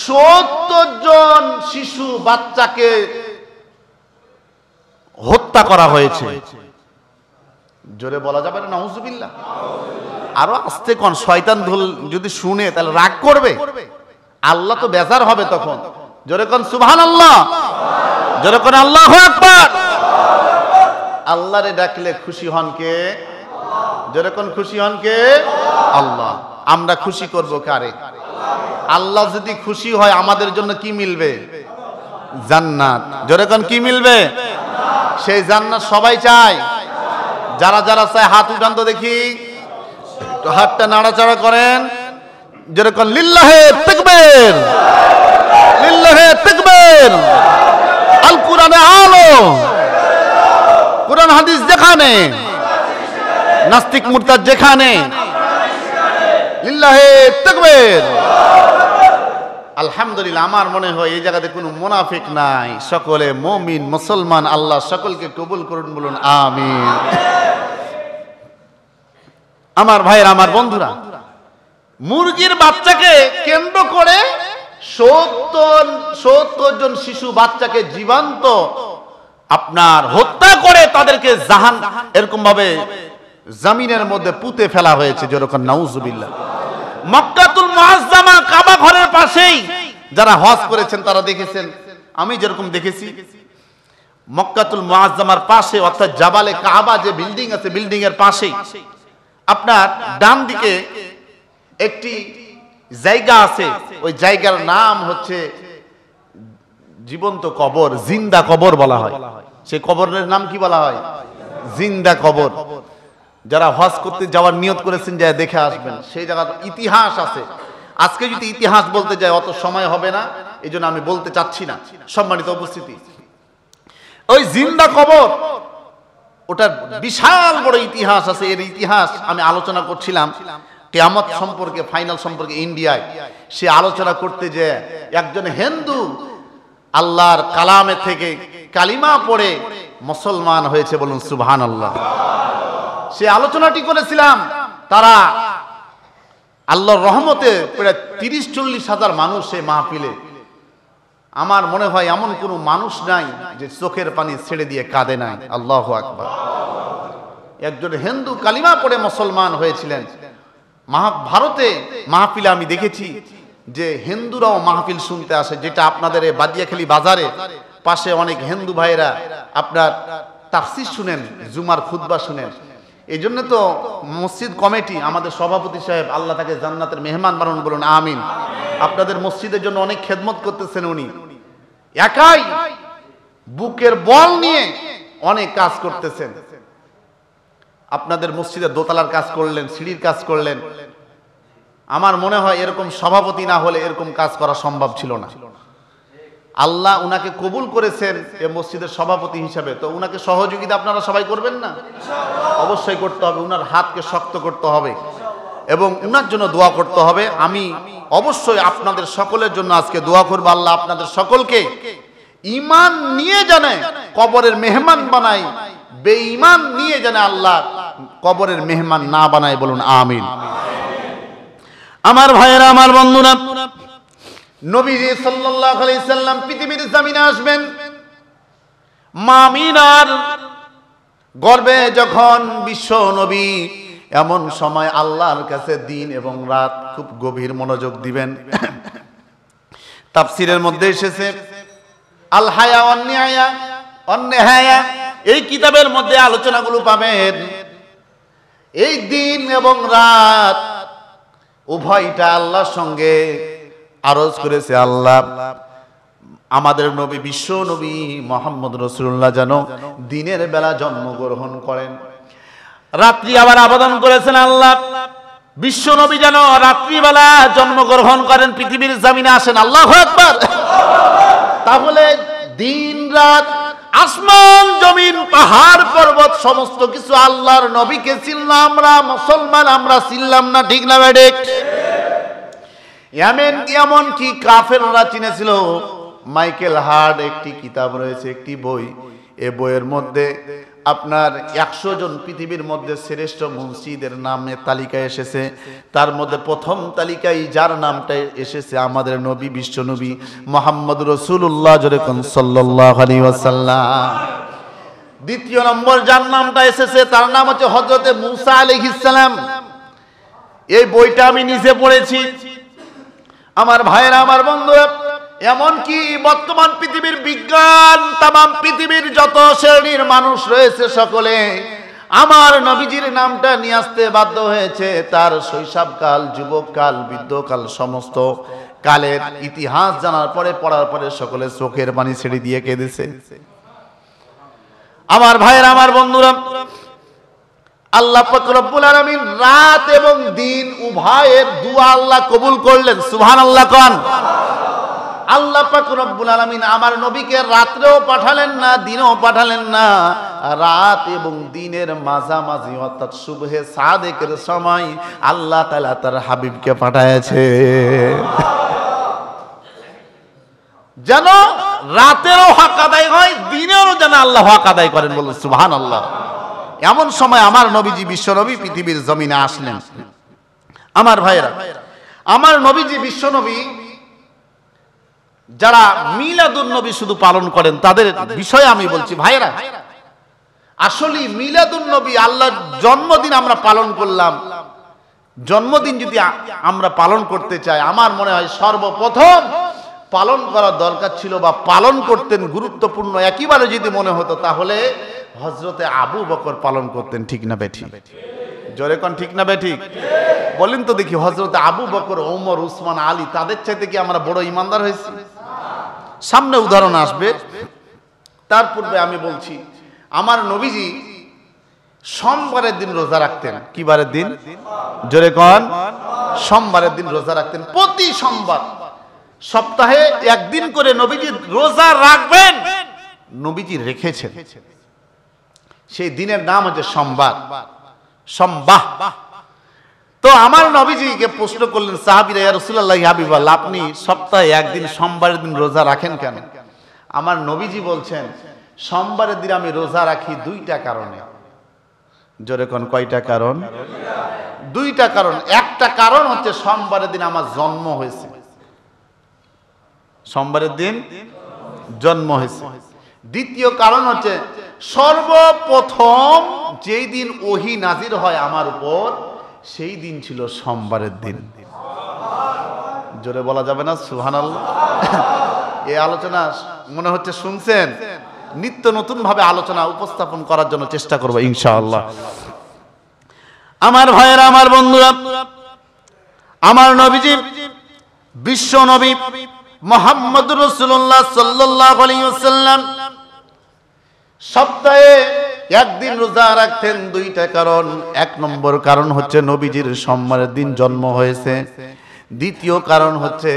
70 জন শিশু বাচ্চাকে হত্যা করা হয়েছে। জোরে বলা যাবে না নাউজুবিল্লাহ? আরো আস্তে কোন, শয়তান যদি শুনে তাহলে রাগ করবে, আল্লাহ তো বেজার হবে তখন। জোরে কোন সুবহানাল্লাহ, জোরে কোন আল্লাহু আকবার। আল্লাহরে ডাকলে খুশি হন কে? জোরে কোন খুশি হন কে? আল্লাহ। আমরা খুশি করব কারে? আল্লাহ যদি খুশি হয় আমাদের জন্য কি মিলবে? জান্নাত। জোরে কোন কি মিলবে? সেই জান্নাত সবাই চায়। যারা যারা চায় হাত উঠান তো দেখি, একটু হাতটা নাড়াচাড়া করেন। যেরকম লিল্লাহে তাকবীর, লিল্লাহে তাকবীর। আল কোরআনে আলো, কোরআন হাদিস যেখানে, নাস্তিক মুরতাদ যেখানে, লিল্লাহে তাকবীর। আলহামদুলিল্লাহ। আমার মনে হয় এই জায়গাতে কোনো মুনাফিক নাই, সকলে মুমিন মুসলমান। আল্লাহ সকলকে কবুল করুন, বলুন আমিন। আমার ভাইয়ের, আমার বন্ধুরা, মুরগির বাচ্চাকে কেন্দ্র করে ৭০ জন শিশু বাচ্চাকে জীবন্ত আপনার হত্যা করে তাদেরকে জাহান এরকম ভাবে জমিনের মধ্যে পুঁতে ফেলা হয়েছে। যেরকম নাউজুবিল্লাহ। মক্কাতুল মুআজ্জামা কাবা ঘরের পাশেই যারা হজ করেছেন তারা দেখেছেন, আমি যেরকম দেখেছি, মক্কাতুল মুআজ্জামার পাশে অর্থাৎ জাবালে কাবা যে বিল্ডিং আছে, বিল্ডিং এর পাশেই আপনার ডান দিকে একটি জায়গা আছে। ওই জায়গার নাম হচ্ছে জীবন্ত কবর, জিন্দা কবর বলা হয়। সেই কবরের নাম কি বলা হয়? জিন্দা কবর। যারা হজ করতে যাওয়ার নিয়ত করেছেন যায় দেখে আসবেন। সেই জায়গার ইতিহাস আছে। আজকে যদি ইতিহাস বলতে যায় অত সময় হবে না, এই জন্য আমি বলতে চাচ্ছি না। সম্মানিত উপস্থিতি, ওই জিন্দা কবর, ওটার বিশাল বড় ইতিহাস আছে। এর ইতিহাস আমি আলোচনা করছিলাম কিয়ামত সম্পর্কে, ফাইনাল সম্পর্কে ইন্ডিয়ায়। সে আলোচনা করতে যে একজন হিন্দু আল্লাহর কালামে থেকে কালিমা পড়ে মুসলমান হয়েছে, বলুন সুবহানাল্লাহ। সে আলোচনাটি করেছিলাম। তারা আল্লাহর রহমতে প্রায় ৩০-৪০ হাজার মানুষ সেই মাহফিলে। আমার মনে হয় এমন কোনো মানুষ নাই যে চোখের পানি ছেড়ে দিয়ে কাঁদে নাই। আল্লাহু আকবার। একজন হিন্দু কালিমা পড়ে মুসলমান হয়েছিলেন। ভারতে মাহফিলে আমি দেখেছি যে হিন্দুরাও মাহফিল শুনতে আসে, যেটা আপনাদের এই বাদিয়াখালী বাজারে পাশে অনেক হিন্দু ভাইরা আপনার তাফসীর শুনেন, জুমার খুতবা শুনেন। এই জন্য তো মসজিদ কমিটি, আমাদের সভাপতি সাহেব, আল্লাহ তাকে জান্নাতের মেহমান বানান, বলুন আমিন। আপনাদের মসজিদের জন্য অনেক খেদমত করতেছেন উনি। একাই বুকের বল নিয়ে অনেক কাজ করতেছেন। আপনাদের মসজিদের দোতলার কাজ করলেন, সিঁড়ির কাজ করলেন। আমার মনে হয় এরকম সভাপতি না হলে এরকম কাজ করা সম্ভব ছিল না। আল্লাহ উনাকে কবুল করেছেন এই মসজিদের সভাপতি হিসাবে, তো উনাকে সহযোগিতা আপনারা সবাই করবেন না? অবশ্যই করতে হবে। উনার হাতকে শক্ত করতে হবে এবং উনার জন্য দোয়া করতে হবে। আমি অবশ্যই আপনাদের সকলের জন্য আজকে দোয়া করব, আল্লাহ আপনাদের সকলকে ঈমান নিয়ে জানে কবরের মেহমান বানাই, বেঈমান নিয়ে জানে আল্লাহ কবরের মেহমান না বানায়, বলুন আমিন। আমার ভাইয়েরা, আমার বন্ধুরা, নবীজি সাল্লাল্লাহু আলাইহি সাল্লাম পৃথিবীর জমিনে আসবেন। মা আমিনার গর্ভে যখন বিশ্ব নবী, এমন সময় আল্লাহর কাছে দিন এবং রাত খুব গভীর মনোযোগ দিবেন। তাফসীরের মধ্যে এসেছে আল হায়া ওয়ান নিহায়া, অন্নেহায়া, এই কিতাবের মধ্যে আলোচনাগুলো পাবেন। এই দিন এবং রাত উভয়টা আল্লাহর সঙ্গে আরজ করেছে। আল্লাহ আমাদের নবী, বিশ্ব নবী মুহাম্মদ রাসূলুল্লাহ যেন দিনের বেলা জন্মগ্রহণ করেন, রাত্রি আবার আবেদন করেছেন আল্লাহ বিশ্ব নবী যেন রাত্রিবেলা জন্মগ্রহণ করেন, পৃথিবীর জমিনে আসেন। আল্লাহু আকবার। তাহলে দিন রাত, আসমান জমিন, পাহাড় পর্বত, সমস্ত কিছু আল্লাহর নবীকে চিনলাম আমরা মুসলমান, আমরা চিনলাম না, ঠিক না বেডে? এমন কি কাফেররা চিনেছিল। মাইকেল হার্ড একটি কিতাব রয়েছে, একটি বই। এ বইয়ের মধ্যে আপনার 100 জন পৃথিবীর মধ্যে শ্রেষ্ঠ মসজিদের নামে তালিকায় এসেছে। তার মধ্যে প্রথম তালিকায় যার নামটা এসেছে আমাদের নবী, বিশ্ব নবী মুহাম্মদ রাসূলুল্লাহ সাল্লাল্লাহু আলাইহি ওয়াসাল্লাম। দ্বিতীয় নম্বর যার নামটা এসেছে তার নাম হচ্ছে হযরতে মূসা আলাইহিস সালাম। এই বইটা আমি নিজে পড়েছি। আমার ভাইরা, আমার বন্ধুরা, এমন কি বর্তমান পৃথিবীর বিজ্ঞান, তামাম পৃথিবীর যত শ্রেণীর মানুষ রয়েছে সকলে আমার নবীজির নামটা নিয়ে আসতে বাধ্য হয়েছে। তার শৈশবকাল, যুবককাল, বৃদ্ধকাল, সমস্ত কালের ইতিহাস জানার পরে, পড়ার পরে সকলে চোখের পানি ছেড়ে দিয়ে কেঁদেছে। আমার ভাইরা, আমার বন্ধুরা, আল্লাহ পাক রব্বুল আলামিন রাত এবং দিন উভয়ের দুআ আল্লাহ কবুল করলেন। সুবহানাল্লাহ কোন। আল্লাহ পাক রব্বুল আলামিন আমার নবীকে রাত্রেও পাঠালেন না, দিনেও পাঠালেন না, রাত এবং দিনের মাঝামাঝি অর্থাৎ সুবহে সাদেকের সময় আল্লাহ তাআলা তার হাবিবকে পাঠায়েছে, যেন রাতেরও হক আদায় হয়, দিনেরও যেন আল্লাহ হক আদায় করেন। বলুন সুবহানাল্লাহ। এমন সময় আমার নবীজি বিশ্বনবী পৃথিবীর জমিনে আসলেন। আমার ভাইরা, আমার নবীজি বিশ্বনবী যারা মিলাদুন নবী শুধু পালন করেন তাদের বিষয়ে আমি বলছি। ভাইরা, আসলে মিলাদুন নবী আল্লাহর জন্মদিন আমরা পালন করলাম। জন্মদিন যদি আমরা পালন করতে চাই, আমার মনে হয় সর্বপ্রথম পালন করার দরকার ছিল বা পালন করতেন গুরুত্বপূর্ণ একেবারে যদি মনে হতো, তাহলে হযরতে আবু বকর পালন করতেন। ঠিক না বেঠিক? জোরে কোন ঠিক না বেঠিক? বলেন তো দেখি, হযরতে আবু বকর, ওমর, উসমান, আলী তাদের চাইতে কি আমরা বড় ইমানদার হয়েছি? সামনে উদাহরণ আসবে। তার পূর্বে আমি বলছি, আমার নবীজি সোমবারের দিন রোজা রাখতেন। কি বারের দিন? জোরে কোন। সোমবারের দিন রোজা রাখতেন। প্রতি সোমবার সপ্তাহে একদিন করে নবীজি রোজা রাখবেন। নবীজি রেখেছেন। সেই দিনের নাম হচ্ছে সোমবার, সোমবাহ। তো আমার নবীজিকে প্রশ্ন করলেন সাহাবীরা, ইয়া রাসূলুল্লাহ, ইয়া হাবিবাল্লাহ, আপনি সপ্তাহে একদিন সোমবারের দিন রোজা রাখেন কেন? আমার নবীজি বলছেন, সোমবারের দিন আমি রোজা রাখি দুইটা কারণে। জোরে কোন কয়টা কারণ? দুইটা কারণ। একটা কারণ হচ্ছে সোমবারের দিন আমার জন্ম হয়েছে। সোমবারের দিন জন্ম হয়েছে। দ্বিতীয় কারণ হচ্ছে সর্বপ্রথম যেই দিন ওহী নাজির হয় আমার উপর, সেই দিন ছিল সোমবারের দিন। জোরে বলা যাবে না সুবহানাল্লাহ? এই আলোচনা মনে হচ্ছে শুনছেন। নিত্য নতুন ভাবে আলোচনা উপস্থাপন করার জন্য চেষ্টা করব ইনশাআল্লাহ। আমার ভাইয়েরা, আমার বন্ধুরা, আমার নবীজি বিশ্ব নবী মুহাম্মদুর রাসূলুল্লাহ সাল্লাল্লাহু আলাইহি ওয়াসাল্লাম সপ্তাহে একদিন রোজা রাখতেন। দুইটা কারণ। এক নম্বর কারণ হচ্ছে নবীজির সোমবারের দিন জন্ম হয়েছে। দ্বিতীয় কারণ হচ্ছে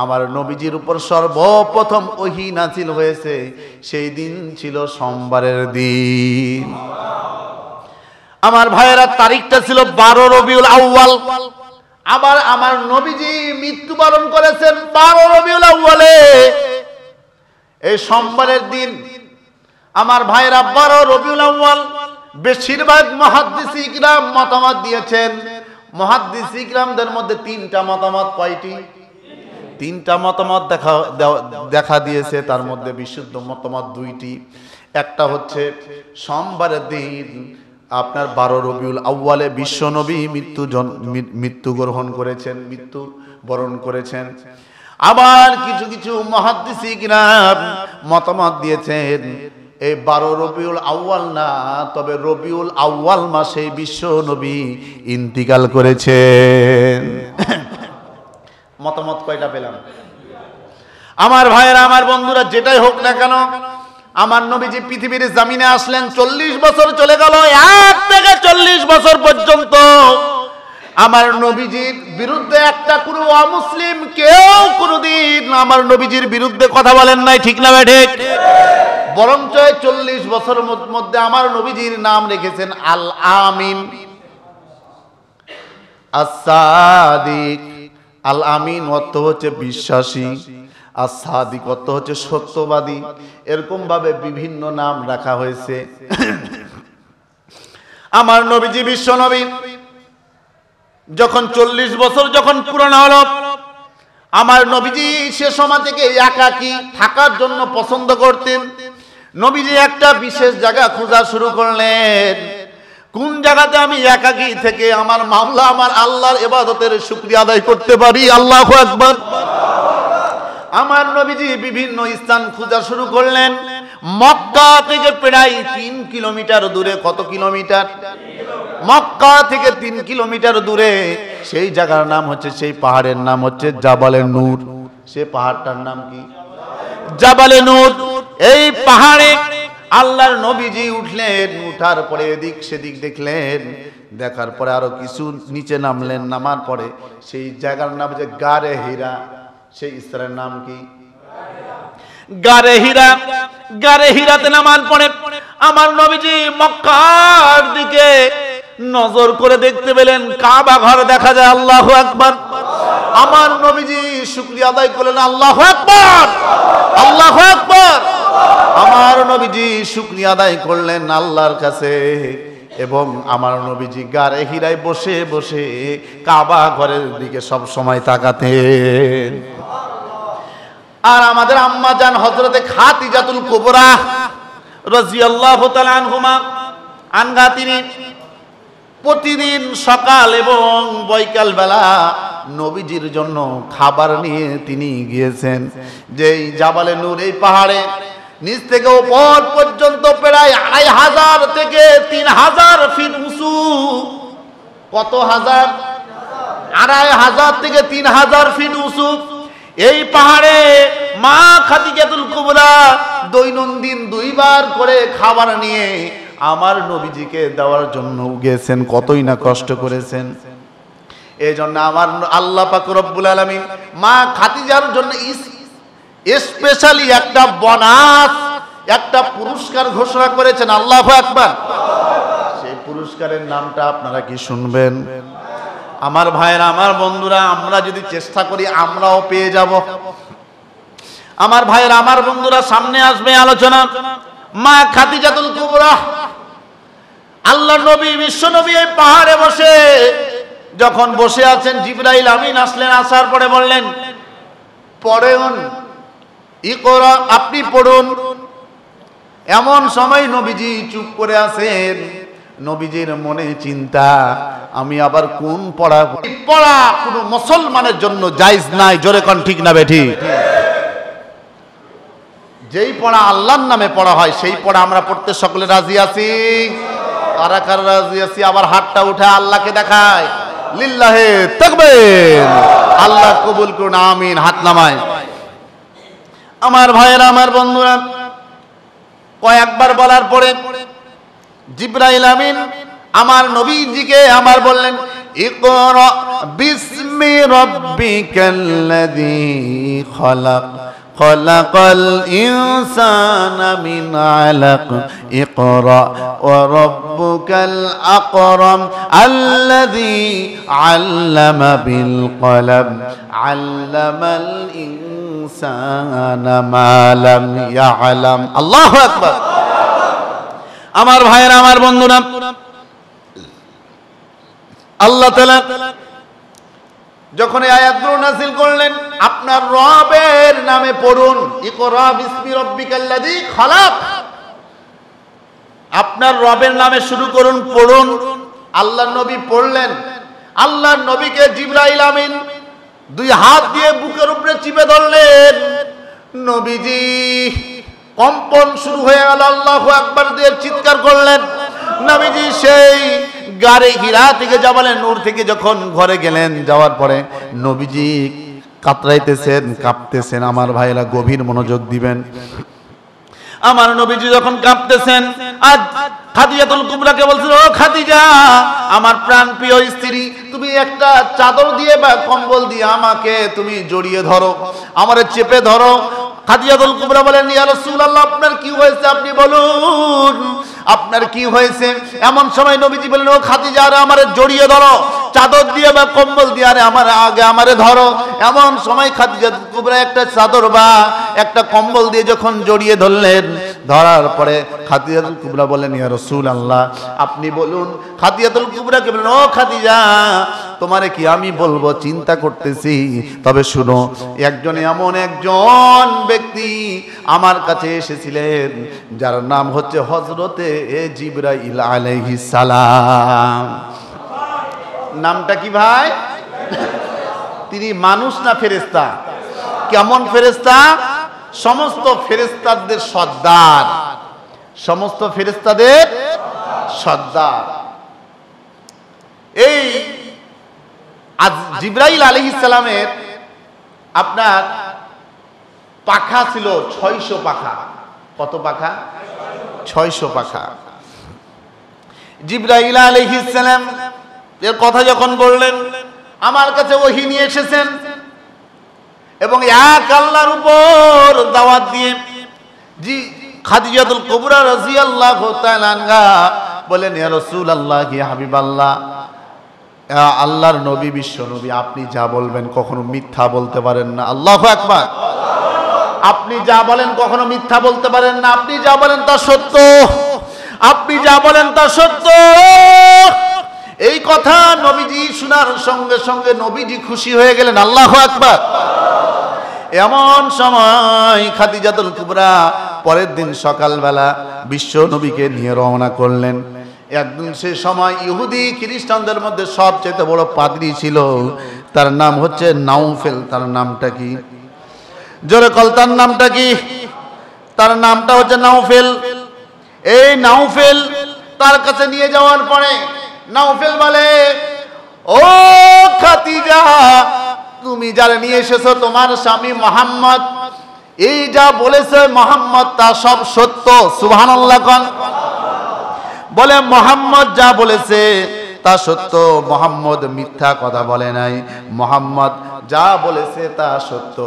আমার নবীজির উপর সর্বপ্রথম ওহী নাযিল হয়েছে, সেই দিন ছিল সোমবারের দিন। আমার ভাইয়েরা, তারিখটা ছিল 12 রবিউল আউয়াল। আবার আমার নবীজি মৃত্যুবরণ করেছেন 12 রবিউল আউয়ালে। এই সোমবারের দিন আমার ভাইরা 12 রবিউল আউয়াল। বেশিরভাগ মুহাদ্দিস ইকরাম মতামত দিয়েছেন। মুহাদ্দিস ইকরামদের মধ্যে তিনটা মতামত। কয়টি? তিনটা মতামত দেখা দিয়েছে। তার মধ্যে বিশুদ্ধ মতামত দুইটি। একটা হচ্ছে সোমবারের দিন আপনার 12 রবিউল আউয়ালে বিশ্বনবী মৃত্যুবরণ করেছেন। আবার কিছু কিছু মুহাদ্দিস ইকরাম মতামত দিয়েছেন এই 12 রবিউল আউয়াল না, তবে রবিউল আউয়াল মাসে বিশ্ব নবী ইন্তিকাল করেছেন। মতামত কয়টা পেলাম? আমার ভাইয়েরা, আমার বন্ধুরা, যেটাই হোক না কেন, আমার নবীজি পৃথিবীর জমিনে আসলেন। 40 বছর চলে গেল। 1 থেকে 40 বছর পর্যন্ত আমার নবীজির বিরুদ্ধে একটা কোনো অমুসলিম কেউ কোনোদিন আমার নবীজির বিরুদ্ধে কথা বলেন নাই। ঠিক না ঠিক? বরঞ্চ 40 বছরের মধ্যে আমার নবীজির নাম রেখেছেন আল আমিন, as-সাদিক। আল আমিন অর্থ হচ্ছে বিশ্বাসী, as-সাদিক অর্থ হচ্ছে সত্যবাদী। এরকম ভাবে বিভিন্ন নাম রাখা হয়েছে। আমার নবীজি বিশ্ব নবী যখন 40 বছর যখন পূরণ হলো, আমার নবীজি সে সময় থেকে একাকী থাকার জন্য পছন্দ করতেন। নবীজি একটা বিশেষ জায়গা খোঁজা শুরু করলেন, কোন জায়গাতে আমি একাকী থেকে আমার মাওলা আমার আল্লাহর ইবাদতের শুকরিয়া আদায় করতে পারি। আল্লাহু আকবার। আমার নবীজি বিভিন্ন স্থান খোঁজা শুরু করলেন। মক্কা থেকে প্রায় 3 কিলোমিটার দূরে, কত কিলোমিটার? মক্কা থেকে 3 কিলোমিটার দূরে সেই জায়গার নাম হচ্ছে, সেই পাহাড়ের নাম হচ্ছে জাবালে নূর। সেই পাহাড়টার নাম কি? জাবালে নূর। এই পাহাড়ে আল্লাহর নবীজি উঠলেন, উঠার পরে এদিক সেদিক দেখলেন, দেখার পরে আরো কিছু নিচে নামলেন, নামার পরে সেই জায়গার নাম হচ্ছে গারে হীরা। সেই স্থানের নাম কি? গারে হীরা। গারে হীরাতে নামার পরে আমার নবীজি মক্কার দিকে নজর করে দেখতে পেলেন কাবা ঘর দেখা যায়। আল্লাহু আকবার। আমার নবীজি শুকরিয়া আদায় করলেন, আল্লাহু আকবার, আল্লাহু আকবার। আমার নবীজি শুকরিয়া আদায় করলেন আল্লাহর কাছে, এবং আমার নবীজি গারে হীরায় বসে বসে কাবা ঘরের দিকে সব সময় তাকাতেন। আর আমাদের আম্মা জান হযরতে খাদিজাতুল কুবরা রাদিয়াল্লাহু তাআলা আনহা তিনি প্রতিদিন সকাল এবং বৈকাল বেলা নবীজির জন্য খাবার নিয়ে তিনি গিয়েছেন। যেই জাবালে নূর, এই পাহাড়ে নিচ থেকে উপর পর্যন্ত প্রায় ২৫০০ থেকে ৩০০০ ফিট উঁচু। কত হাজার? ২৫০০ থেকে ৩০০০ ফিট উঁচু। এই পাহাড়ে মা খাদিজাতুল কুবরা দৈনন্দিন 2 বার করে খাবার নিয়ে আমার নবীজিকে দেওয়ার জন্য গেছেন। কতই না কষ্ট করেছেন। এই জন্য আমার আল্লাহ পাক রব্বুল আলামিন মা খাদিজার জন্য স্পেশালি একটা বোনাস, একটা পুরস্কার ঘোষণা করেছেন। আল্লাহু আকবার। সেই পুরস্কারের নামটা আপনারা কি শুনবেন? আমার ভাইরা, আমার বন্ধুরা, আমরা যদি চেষ্টা করি আমরাও পেয়ে যাব। আমার ভাইরা, আমার বন্ধুরা, সামনে আসবে আলোচনা মা খাদিজাতুল কুবরা। আল্লাহর নবী, বিশ্ব নবী এই পাহাড়ে বসে যখন বসে আছেন, জিবরাইল আমিন আসলেন। আসার পরে বললেন, পড়ুন, ইকরা, আপনি পড়ুন। এমন সময় নবীজি চুপ করে আছেন। নবীজির মনে চিন্তা, আমি আবার কোন পড়া কোনো মুসলমানের জন্য জায়েজ নাই। জোরে কোন ঠিক না বেঠি? যেই পড়া আল্লাহর নামে পড়া হয় সেই পড়া আমরা পড়তে সকলে রাজি আছি। কারা কারা রাজি আছি? আবার হাতটা উঠে আল্লাহকে দেখায়, লিল্লাহে তাকবীর। আল্লাহ কবুল করুন, আমিন। হাত নামায়। আমার ভাইয়েরা, আমার বন্ধুরা, কয়েকবার বলার পরে জিবরাইল আমিন আমার নবীজিকে আমার বললেন, ইকরা বিসমি রাব্বিকাল্লাযী খালাক খালাকাল ইনসানা মিন আলাক ইকরা ওয়া রাব্বুকাল আকরাম আল্লাযী আল্লামা বিল কলম আল্লামাল ইনসানা মা লাম ইয়ালাম। আল্লাহু আকবার। আমার ভাইয়েরা, আমার বন্ধুরা, আল্লাহ তাআলা যখন এই আয়াতগুলো নাযিল করলেন, আপনার রবের নামে পড়ুন, ইকরা বিসমি রাব্বিকাল্লাযী খালাক। আপনার রবের নামে শুরু করুন, পড়ুন। আল্লাহর নবী পড়লেন। আল্লাহর নবীকে জিবরাইল আমিন 2 হাত দিয়ে বুকের উপরে চিপে ধরলেন। নবীজি কম্পন শুরু হয়ে গেল। আল্লাহু আকবার দিয়ে চিৎকার করলেন। নবীজি সেই গারে হীরা থেকে জাবালে নূর থেকে যখন ঘরে গেলেন, যাওয়ার পরে নবীজি কাতরাইতেছেন, কাঁপতেছেন। আমার ভাইরা গভীর মনোযোগ দিবেন। আমার নবীজি যখন কাঁপতেছেন, আজ খাদিজাতুল কুবরাকে বলছিল, ও খাদিজা, আমার প্রাণ প্রিয় স্ত্রী, তুমি একটা চাদর দিয়ে বা কম্বল দিয়ে আমাকে তুমি জড়িয়ে ধরো, আমারে চেপে ধরো। খাদিজাতুল কুবরা বলেন, ইয়া রাসূলুল্লাহ, আপনার কি হয়েছে? আপনি বলুন, আপনার কি হয়েছে? এমন সময় নবীজি বলেন, ও খাদিজা, আরে আমারে জড়িয়ে ধরো, চাদর দিয়ে বা কম্বল দিয়ে, আরে আমার আগে আমারে ধরো। এমন সময় খাদিজাতুল কুবরা একটা চাদর বা একটা কম্বল দিয়ে যখন জড়িয়ে ধরলেন, ধরার পরে খাদিজাতুল কুবরা বলেন, ইয়া রাসূলুল্লাহ আপনি বলুন। খাদিজাতুল কুবরা কে বলেন, ও খাদিজা তোমারে কি আমি বলবো, চিন্তা করতেছি, তবে শুনো, এমন একজন ব্যক্তি আমার কাছে এসেছিলেন যার নাম হচ্ছে হযরতে জিবরাইল আলাইহিস সালাম। নামটা কি ভাই? তিনি মানুষ না ফেরেশতা? কেমন ফেরেশতা? সমস্ত ফেরেশতাদের সর্দার, সমস্ত ফেরেশতাদের সর্দার। এই জিবরাইল আলাইহিস সালামের আপনার পাখা ছিল 600 পাখা। কত পাখা? 600 পাখা। জিবরাইল আলাইহিস সালাম এর কথা যখন বললেন, আমার কাছে ওহী নিয়ে এসেছেন এবং এক আল্লাহর উপর দাওয়াত দিয়ে খাদিজাতুল কুবরা রাদিয়াল্লাহু তাআলা আনহা বলেন, ইয়া রাসূলুল্লাহ, ইয়া হাবিবাল্লাহ, আল্লাহর নবী, বিশ্ব নবী, আপনি যা বলবেন কখনো মিথ্যা বলতে পারেন না। আল্লাহু আকবার। আপনি যা বলেন কখনো মিথ্যা বলতে পারেন না। আপনি যা বলেন তা সত্য, আপনি যা বলেন তা সত্য। এই কথা নবীজি শোনার সঙ্গে সঙ্গে নবীজি খুশি হয়ে গেলেন। আল্লাহু আকবার। এমন সময় খাদিজাতুল কুবরা পরের দিন সকালবেলা বিশ্ব নবীকে নিয়ে রওনা করলেন। একদিন সে সময় ইহুদি খ্রিস্টানদের মধ্যে সবচেয়ে বড় পাদ্রী ছিল, তার নাম হচ্ছে নাউফেল। তার নামটা কি? জোরে কল, তার নামটা কি? তার নামটা হচ্ছে নাউফেল। এই নাউফেল তার কাছে নিয়ে যাওয়ার পরে নাউফেল বলে, ও খাদিজা, তুমি যারা নিয়ে এসেছো তোমার স্বামী মুহাম্মদ, এই যা বলেছে মুহাম্মদ তা সব সত্য। সুবহানাল্লাহ কোন। বলে মুহাম্মদ যা বলেছে তা সত্য, মুহাম্মদ মিথ্যা কথা বলে নাই, মুহাম্মদ যা বলেছে তা সত্য।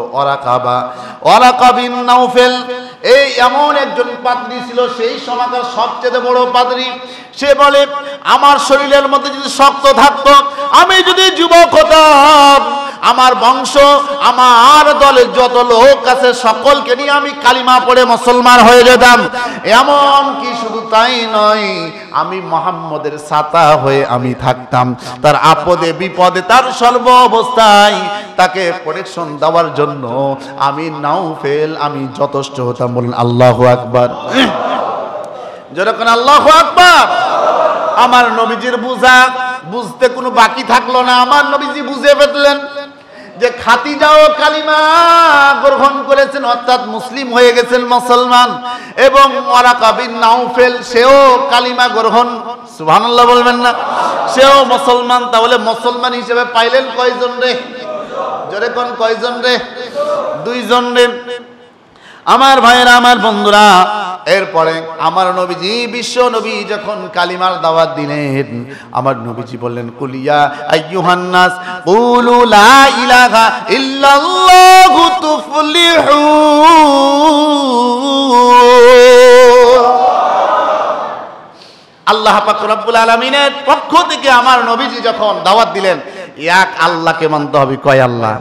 ওরাকা বিন নাউফেল এই এমন একজন পাদ্রী ছিল, সেই সময়কার সবচেয়ে বড় পাদ্রী। সে বলে, আমার শরীরের মধ্যে যদি শক্ত থাকতো, আমি যদি যুবক হতাম, আমার বংশ, আমার দলের যত লোক আছে সকলকে নিয়ে আমি কালিমা পড়ে মুসলমান হয়ে যেতাম। এমন কি শুধু তাই নয়, আমি মুহাম্মদের ছাতা হয়ে আমি থাকতাম, তার আপদে বিপদে, তার সর্ব অবস্থায় তাকে প্রোটেকশন দেওয়ার জন্য আমি নাউফেল, আমি যথেষ্ট হতাম। বলেন আল্লাহু আকবার। যখন আল্লাহু আকবার। আমার নবীজির বুঝতে কোনো বাকি থাকলো না। আমার নবীজি বুঝে ফেললেন যে খাদিজাও কালিমা গ্রহণ করেছেন, অর্থাৎ মুসলিম হয়ে গেছেন, মুসলমান, এবং ওরাকা বিন নাউফেল সেও কালিমা গ্রহণ, সুবহানাল্লাহ বলবেন না, সেও মুসলমান। তাহলে মুসলমান হিসেবে পাইলেন কয়জন রে? জোরে কোন, কয়জন রে? 2 জন রে। আমার ভাইয়েরা, আমার বন্ধুরা, এরপরে আমার নবীজি, বিশ্ব নবী যখন কালিমার দাওয়াত দিলেন, আমার নবীজি বললেন, কুলিয়া আইয়ুহান নাস কুলু লা ইলাহা ইল্লাল্লাহু তুফলিহু। আল্লাহ পাক রব্বুল আলামিনের পক্ষ থেকে আমার নবীজি যখন দাওয়াত দিলেন, এক আল্লাহকে মানতে হবে। কয় আল্লাহ?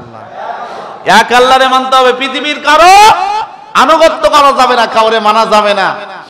এক আল্লাহরে মানতে হবে। পৃথিবীর কারো আনুগত্য করা যাবে না, কাউরে মানা যাবে না।